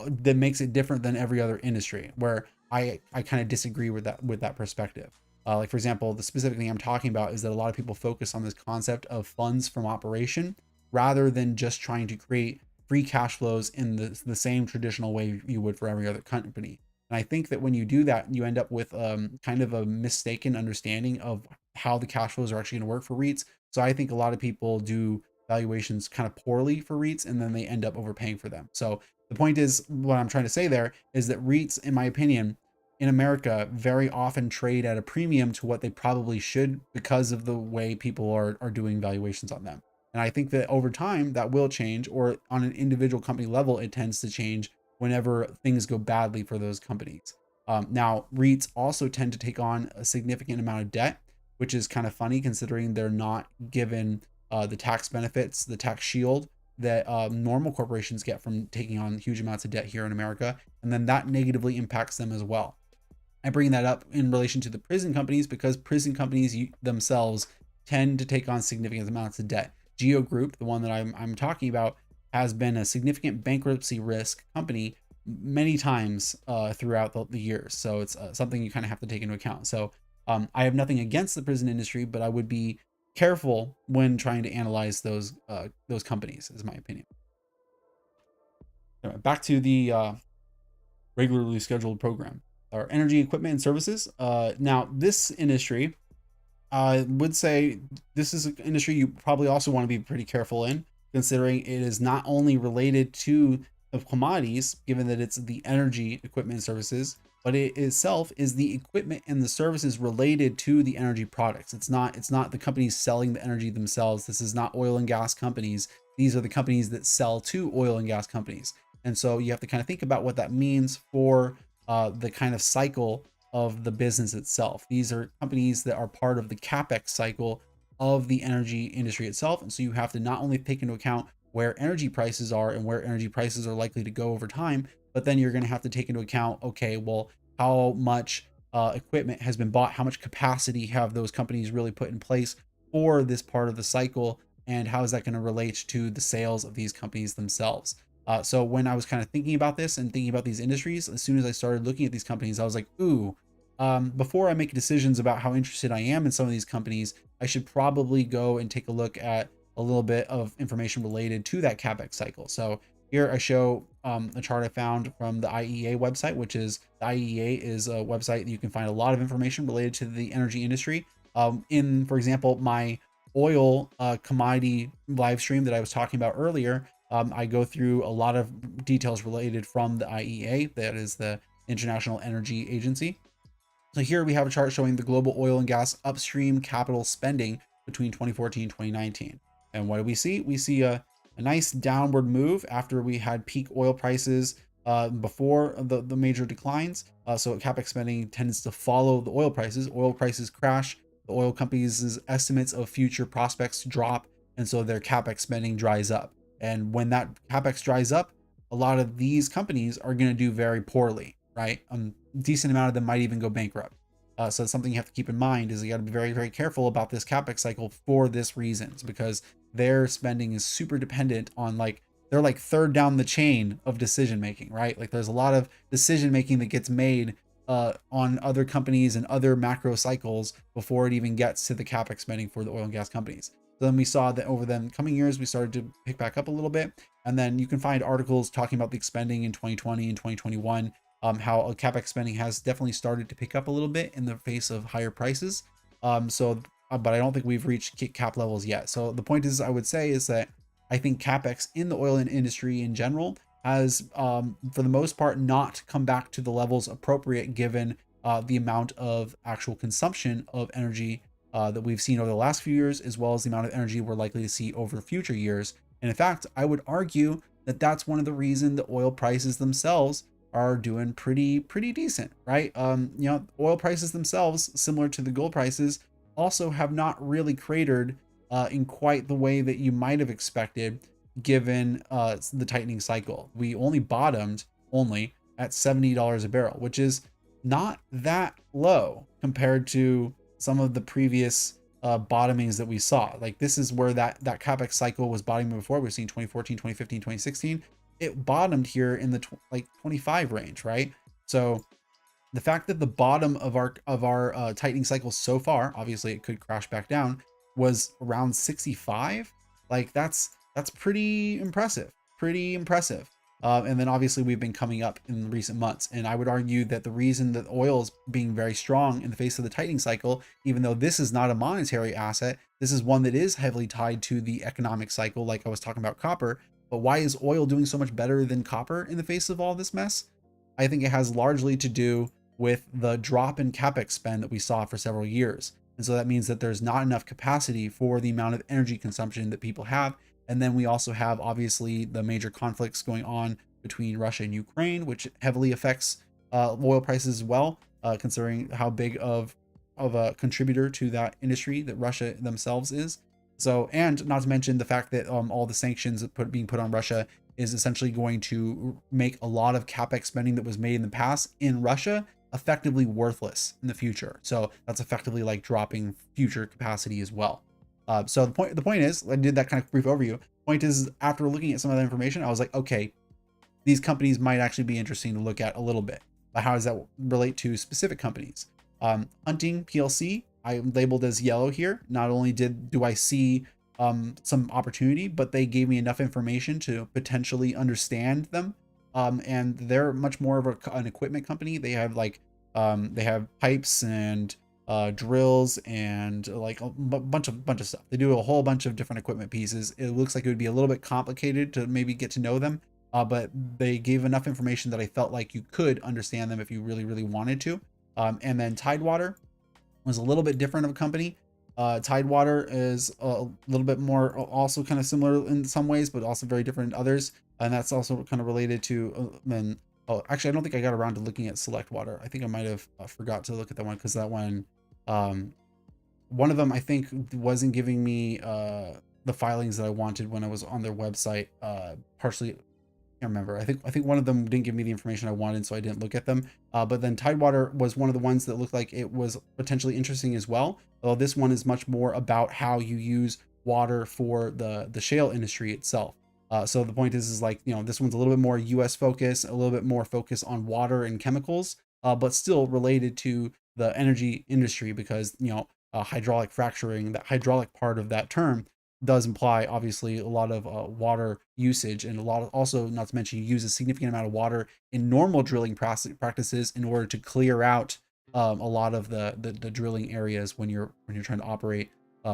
that makes it different than every other industry, where I kind of disagree with that perspective. Like for example, the specific thing I'm talking about is that a lot of people focus on this concept of funds from operation rather than just trying to create free cash flows in the same traditional way you would for every other company. And I think that when you do that, you end up with kind of a mistaken understanding of how the cash flows are actually going to work for REITs. So I think a lot of people do valuations kind of poorly for REITs, and then they end up overpaying for them. So the point is, what I'm trying to say there is that REITs, in my opinion, in America very often trade at a premium to what they probably should because of the way people are doing valuations on them. And I think that over time that will change, or on an individual company level, it tends to change whenever things go badly for those companies. Now, REITs also tend to take on a significant amount of debt, which is kind of funny considering they're not given the tax benefits, the tax shield that normal corporations get from taking on huge amounts of debt here in America. And then that negatively impacts them as well. I bring that up in relation to the prison companies because prison companies themselves tend to take on significant amounts of debt. Geo Group, the one that I'm talking about, has been a significant bankruptcy risk company many times throughout the years. So it's something you kind of have to take into account. So I have nothing against the prison industry, but I would be careful when trying to analyze those companies, is my opinion. Anyway, back to the regularly scheduled program. Our energy equipment and services. Now, this industry, I would say this is an industry you probably also want to be pretty careful in, considering it is not only related to the commodities, given that it's the energy equipment and services, but it itself is the equipment and the services related to the energy products. It's not the companies selling the energy themselves. This is not oil and gas companies. These are the companies that sell to oil and gas companies. And so you have to kind of think about what that means for the kind of cycle of the business itself. These are companies that are part of the Capex cycle of the energy industry itself. And so you have to not only take into account where energy prices are and where energy prices are likely to go over time, but then you're going to have to take into account, okay, well, how much equipment has been bought, how much capacity have those companies really put in place for this part of the cycle, and how is that going to relate to the sales of these companies themselves. So when I was kind of thinking about this and thinking about these industries, as soon as I started looking at these companies, I was like, ooh, before I make decisions about how interested I am in some of these companies, I should probably go and take a look at a little bit of information related to that Capex cycle. So here I show a chart I found from the IEA website, which is the IEA is a website that you can find a lot of information related to the energy industry. For example, my oil commodity live stream that I was talking about earlier, I go through a lot of details related from the IEA, that is the International Energy Agency. So here we have a chart showing the global oil and gas upstream capital spending between 2014 and 2019. And what do we see? We see a nice downward move after we had peak oil prices before the major declines. So Capex spending tends to follow the oil prices. Oil prices crash, the oil companies' estimates of future prospects drop, and so their Capex spending dries up. And when that Capex dries up, a lot of these companies are going to do very poorly, right? Decent amount of them might even go bankrupt. So it's something you have to keep in mind is you got to be very, very careful about this Capex cycle for this reasons, because their spending is super dependent on they're like third down the chain of decision making, right? Like there's a lot of decision making that gets made on other companies and other macro cycles before it even gets to the Capex spending for the oil and gas companies. So then we saw that over the coming years, we started to pick back up a little bit. And then you can find articles talking about the spending in 2020 and 2021, how Capex spending has definitely started to pick up a little bit in the face of higher prices. But I don't think we've reached cap levels yet. So the point is, I would say is that I think Capex in the oil and industry in general has, for the most part, not come back to the levels appropriate given the amount of actual consumption of energy that we've seen over the last few years, as well as the amount of energy we're likely to see over future years. And in fact, I would argue that that's one of the reasons the oil prices themselves are doing pretty decent, right? Oil prices themselves, similar to the gold prices, also have not really cratered in quite the way that you might have expected, given the tightening cycle. We only bottomed at $70 a barrel, which is not that low compared to some of the previous bottomings that we saw. Like this is where that Capex cycle was bottoming before. We've seen 2014, 2015, 2016. It bottomed here in the 25 range, right? So the fact that the bottom of our tightening cycle so far, obviously it could crash back down, was around 65. Like that's pretty impressive, and then obviously we've been coming up in recent months, and I would argue that the reason that oil is being very strong in the face of the tightening cycle, even though this is not a monetary asset, this is one that is heavily tied to the economic cycle, like I was talking about copper. But why is oil doing so much better than copper in the face of all this mess? I think it has largely to do with the drop in Capex spend that we saw for several years. And so that means that there's not enough capacity for the amount of energy consumption that people have. And then we also have obviously the major conflicts going on between Russia and Ukraine, which heavily affects oil prices as well, considering how big of a contributor to that industry that Russia themselves is. So, and not to mention the fact that all the sanctions being put on Russia is essentially going to make a lot of Capex spending that was made in the past in Russia effectively worthless in the future. So that's effectively like dropping future capacity as well. So the point is, I did that kind of brief overview. Point is, after looking at some of that information, I was like, okay, these companies might actually be interesting to look at a little bit. But how does that relate to specific companies? Hunting PLC, I labeled as yellow here. Not only do I see some opportunity, but they gave me enough information to potentially understand them. And they're much more of an equipment company. They have like they have pipes and drills and like a bunch of stuff. They do a whole bunch of different equipment pieces. It looks like it would be a little bit complicated to maybe get to know them, but they gave enough information that I felt like you could understand them if you really, really wanted to. And then Tidewater was a little bit different of a company. Tidewater is a little bit more also kind of similar in some ways, but also very different in others. And that's also kind of related to then. Oh, actually, I don't think I got around to looking at Select Water. I think I might have forgot to look at that one because that one of them I think wasn't giving me the filings that I wanted when I was on their website. Partially, can't remember. I think one of them didn't give me the information I wanted, so I didn't look at them. But then Tidewater was one of the ones that looked like it was potentially interesting as well. Although this one is much more about how you use water for the shale industry itself. So the point is like, this one's a little bit more U.S. focus, a little bit more focus on water and chemicals, but still related to the energy industry because hydraulic fracturing, that hydraulic part of that term does imply obviously a lot of water usage, and a lot of, also not to mention, you use a significant amount of water in normal drilling practices in order to clear out a lot of the drilling areas when you're trying to operate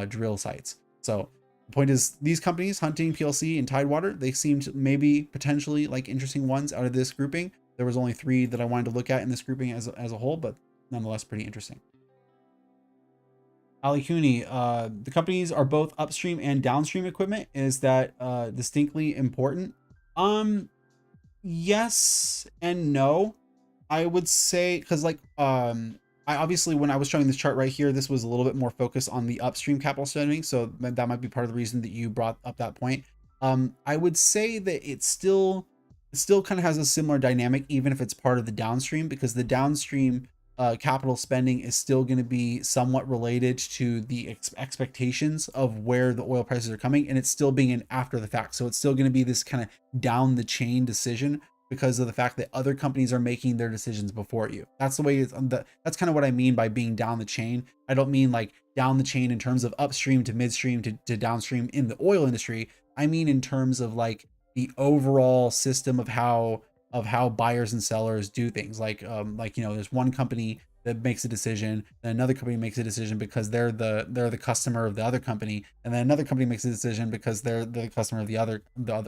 drill sites. So the point is, these companies, Hunting PLC and Tidewater, they seemed maybe potentially like interesting ones out of this grouping. There was only 3 that I wanted to look at in this grouping as a whole, but nonetheless pretty interesting. Ali Cooney, the companies are both upstream and downstream equipment. Is that distinctly important? Um, yes and no. I would say because like I obviously, when I was showing this chart right here, this was a little bit more focused on the upstream capital spending, so that might be part of the reason that you brought up that point. I would say that it still kind of has a similar dynamic, even if it's part of the downstream, because the downstream capital spending is still going to be somewhat related to the expectations of where the oil prices are coming, and it's still being an after the fact. So it's still going to be this kind of down the chain decision because of the fact that other companies are making their decisions before you. That's the way that's kind of what I mean by being down the chain. I don't mean like down the chain in terms of upstream to midstream to downstream in the oil industry. I mean in terms of like the overall system of how buyers and sellers do things. Like there's one company that makes a decision, then another company makes a decision because they're the customer of the other company, and then another company makes a decision because they're the customer of the other,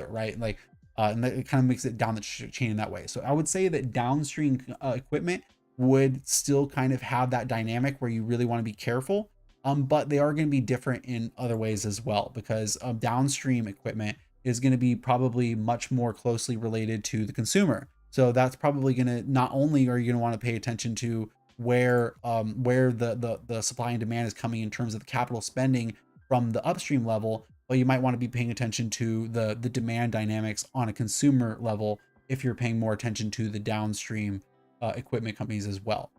right? Like and that, it kind of makes it down the chain in that way. So I would say that downstream equipment would still kind of have that dynamic where you really want to be careful. But they are going to be different in other ways as well, because downstream equipment is going to be probably much more closely related to the consumer. So that's probably going to, not only are you going to want to pay attention to where the supply and demand is coming in terms of the capital spending from the upstream level, but you might want to be paying attention to the demand dynamics on a consumer level if you're paying more attention to the downstream equipment companies as well.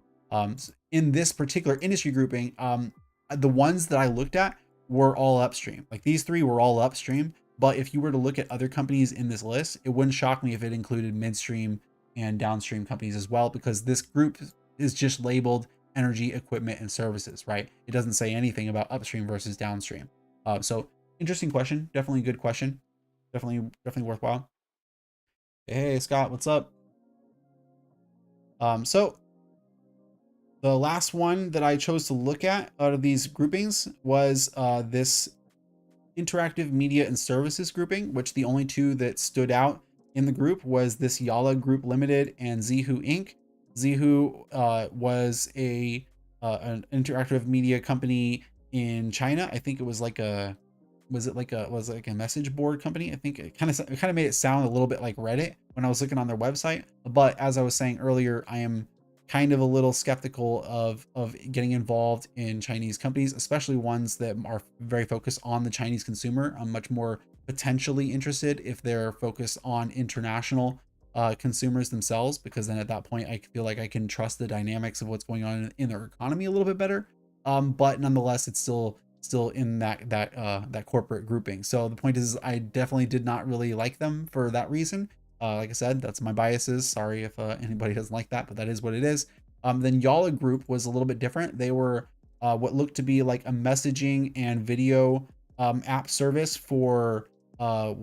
In this particular industry grouping, the ones that I looked at were all upstream. Like these 3 were all upstream, but if you were to look at other companies in this list, it wouldn't shock me if it included midstream and downstream companies as well, because this group is just labeled energy, equipment, and services, right? It doesn't say anything about upstream versus downstream. So interesting question. Definitely a good question. Definitely worthwhile. Hey, Scott, what's up? So the last one that I chose to look at out of these groupings was this interactive media and services grouping, which the only 2 that stood out in the group was this Yala Group Limited and Zihu Inc. Zihu was an interactive media company in China. I think it was like a message board company. I think it kind of made it sound a little bit like Reddit when I was looking on their website. But as I was saying earlier, I am kind of a little skeptical of getting involved in Chinese companies, especially ones that are very focused on the Chinese consumer. I'm much more potentially interested if they're focused on international consumers themselves, because then at that point I feel like I can trust the dynamics of what's going on in their economy a little bit better. But nonetheless, it's still still in that corporate grouping. So the point is, I definitely did not really like them for that reason. Like I said, that's my biases. Sorry if anybody doesn't like that, but that is what it is. Then Yalla Group was a little bit different. They were what looked to be like a messaging and video app service uh,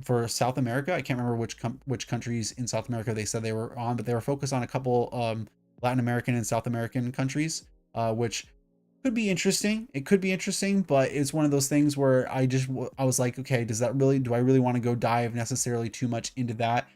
for South America. I can't remember which countries in South America they said they were on, but they were focused on a couple Latin American and South American countries, which could be interesting. It could be interesting, but it's one of those things where I was like, okay, do I really want to go dive necessarily too much into that?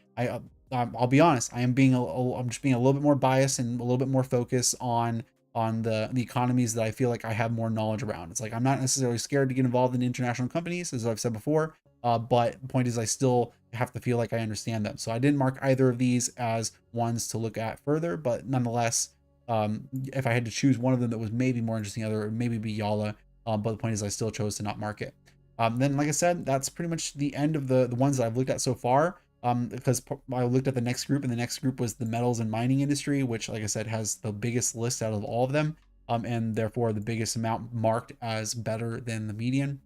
I'll be honest, I'm just being a little bit more biased and a little bit more focused on the economies that I feel like I have more knowledge around. It's like I'm not necessarily scared to get involved in international companies, as I've said before, but the point is I still have to feel like I understand them. So I didn't mark either of these as ones to look at further, but nonetheless, if I had to choose one of them that was maybe more interesting, other or maybe be Yalla. But the point is I still chose to not mark it. Then, like I said, that's pretty much the end of the ones that I've looked at so far. Because I looked at the next group, and the next group was the metals and mining industry, which, like I said, has the biggest list out of all of them, and therefore the biggest amount marked as better than the median,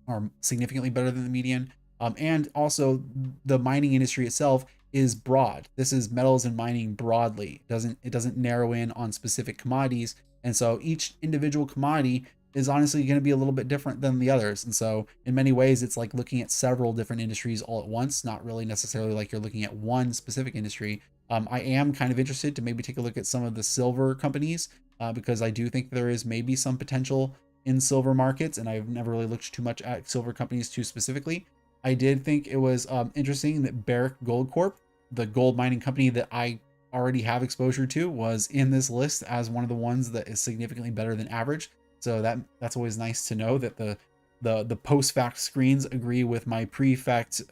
or significantly better than the median. And also the mining industry itself is broad. This is metals and mining broadly. It doesn't narrow in on specific commodities, and so each individual commodity is honestly going to be a little bit different than the others. And so in many ways, it's like looking at several different industries all at once, not really necessarily like you're looking at one specific industry. I am kind of interested to maybe take a look at some of the silver companies, because I do think there is maybe some potential in silver markets, and I've never really looked too much at silver companies too specifically. I did think it was interesting that Barrick Gold Corp, the gold mining company that I already have exposure to, was in this list as one of the ones that is significantly better than average. So that's always nice to know that the post fact screens agree with my pre fact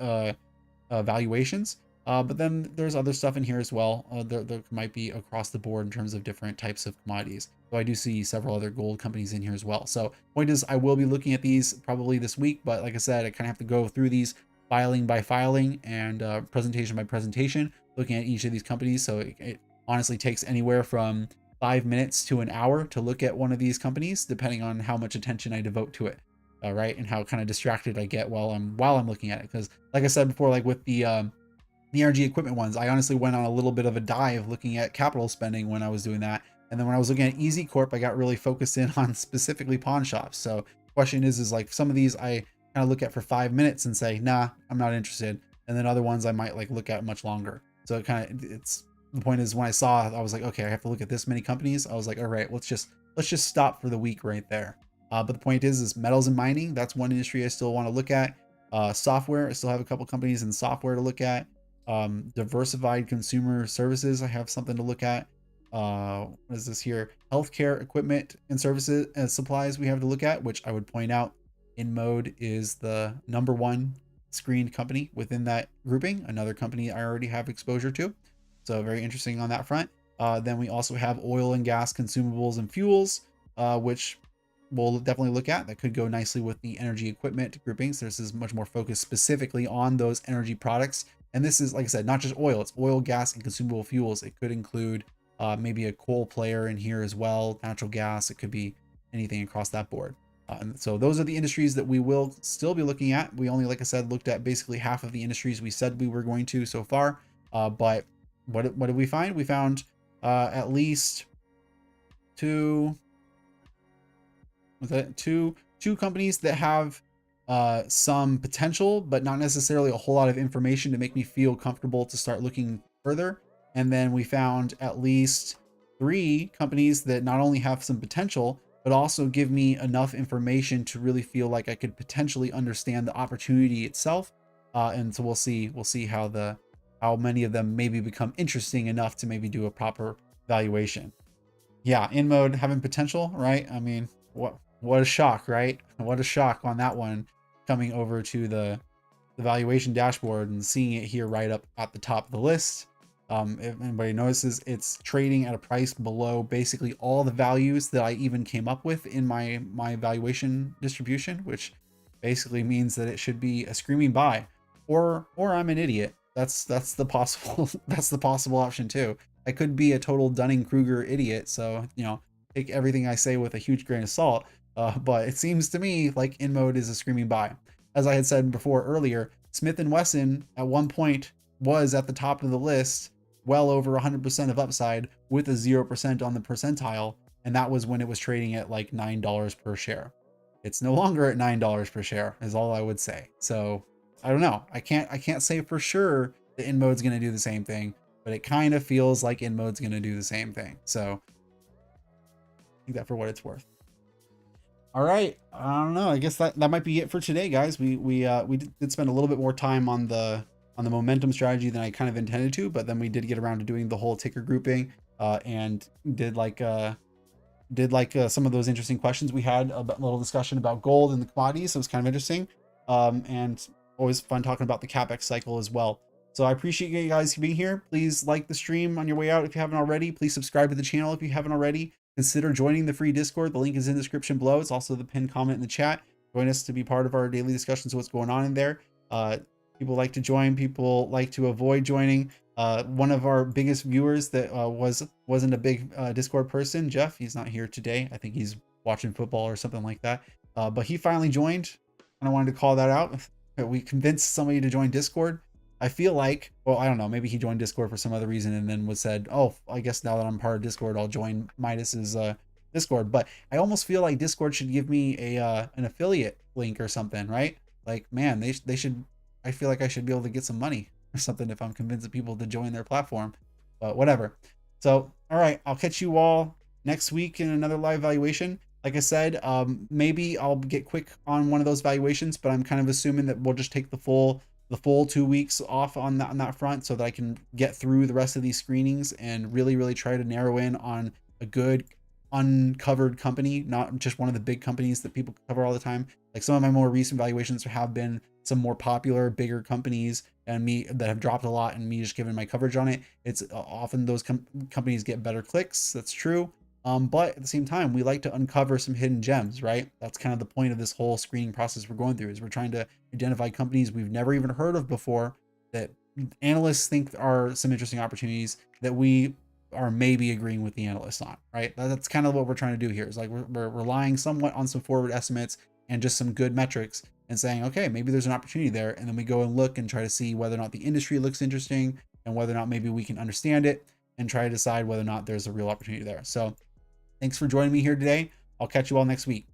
valuations. But then there's other stuff in here as well. There might be across the board in terms of different types of commodities. So I do see several other gold companies in here as well. So point is, I will be looking at these probably this week, but like I said, I kind of have to go through these filing by filing and presentation by presentation, looking at each of these companies. So it honestly takes anywhere from 5 minutes to an hour to look at one of these companies, depending on how much attention I devote to it. Right, and how kind of distracted I get while I'm looking at it. Because like I said before, like with the energy equipment ones, I honestly went on a little bit of a dive looking at capital spending when I was doing that. And then when I was looking at Easy Corp, I got really focused in on specifically pawn shops. So the question is like some of these I kind of look at for 5 minutes and say, nah, I'm not interested. And then other ones I might like look at much longer. So it's the point is, when I saw, I was like, okay, I have to look at this many companies. I was like, all right, let's just stop for the week right there. But the point is metals and mining. That's one industry I still want to look at. Software, I still have a couple companies in software to look at. Diversified consumer services, I have something to look at. What is this here? Healthcare equipment and services and supplies we have to look at, which I would point out InMode is the #1 screened company within that grouping. Another company I already have exposure to. So very interesting on that front. Then we also have oil and gas consumables and fuels, which we'll definitely look at. That could go nicely with the energy equipment groupings. This is much more focused specifically on those energy products. And this is, like I said, not just oil, it's oil, gas, and consumable fuels. It could include maybe a coal player in here as well, natural gas. It could be anything across that board. And so those are the industries that we will still be looking at. We only, like I said, looked at basically half of the industries we said we were going to so far. But what did we find? We found at least two companies that have some potential, but not necessarily a whole lot of information to make me feel comfortable to start looking further. And then we found at least 3 companies that not only have some potential, but also give me enough information to really feel like I could potentially understand the opportunity itself. And so we'll see how many of them maybe become interesting enough to maybe do a proper valuation. Yeah, InMode having potential, right? I mean, what a shock, right? What a shock on that one, coming over to the valuation dashboard and seeing it here right up at the top of the list. If anybody notices, it's trading at a price below basically all the values that I even came up with in my valuation distribution, which basically means that it should be a screaming buy, or I'm an idiot. That's the possible that's the possible option too. I could be a total Dunning-Kruger idiot, so take everything I say with a huge grain of salt. But it seems to me like InMode is a screaming buy. As I had said before earlier, Smith & Wesson at one point was at the top of the list, well over 100% of upside with a 0% on the percentile. And that was when it was trading at like $9 per share. It's no longer at $9 per share is all I would say. So I don't know. I can't say for sure that InMode's going to do the same thing, but it kind of feels like InMode's going to do the same thing. So take that for what it's worth. All right. I don't know. I guess that might be it for today, guys. We did spend a little bit more time on the momentum strategy than I kind of intended to, but then we did get around to doing the whole ticker grouping, and did like some of those interesting questions we had, a little discussion about gold and the commodities. So it was kind of interesting, and always fun talking about the Capex cycle as well. So I appreciate you guys being here. Please like the stream on your way out if you haven't already. Please subscribe to the channel if you haven't already. Consider joining the free Discord. The link is in the description below. It's also the pinned comment in the chat. Join us to be part of our daily discussions of what's going on in there. People like to join, people like to avoid joining. One of our biggest viewers that wasn't a big Discord person, Jeff, he's not here today. I think he's watching football or something like that. But he finally joined, and I wanted to call that out. We convinced somebody to join Discord. I feel like, well, I don't know, maybe he joined Discord for some other reason and then was said, oh, I guess now that I'm part of Discord, I'll join Midas's Discord. But I almost feel like Discord should give me a an affiliate link or something, right? Like, man, they should. I feel like I should be able to get some money or something if I'm convincing people to join their platform. But whatever. So, all right, I'll catch you all next week in another live valuation. Like I said, maybe I'll get quick on one of those valuations, but I'm kind of assuming that we'll just take the full 2 weeks off on that front so that I can get through the rest of these screenings and really try to narrow in on a good uncovered company, not just one of the big companies that people cover all the time. Like some of my more recent valuations have been some more popular, bigger companies and me that have dropped a lot, and me just giving my coverage on it. It's often those companies get better clicks. That's true. But at the same time, we like to uncover some hidden gems, right? That's kind of the point of this whole screening process we're going through, is we're trying to identify companies we've never even heard of before that analysts think are some interesting opportunities that we are maybe agreeing with the analysts on, right? That's kind of what we're trying to do here, is like we're relying somewhat on some forward estimates and just some good metrics and saying, okay, maybe there's an opportunity there. And then we go and look and try to see whether or not the industry looks interesting and whether or not maybe we can understand it and try to decide whether or not there's a real opportunity there. So thanks for joining me here today. I'll catch you all next week.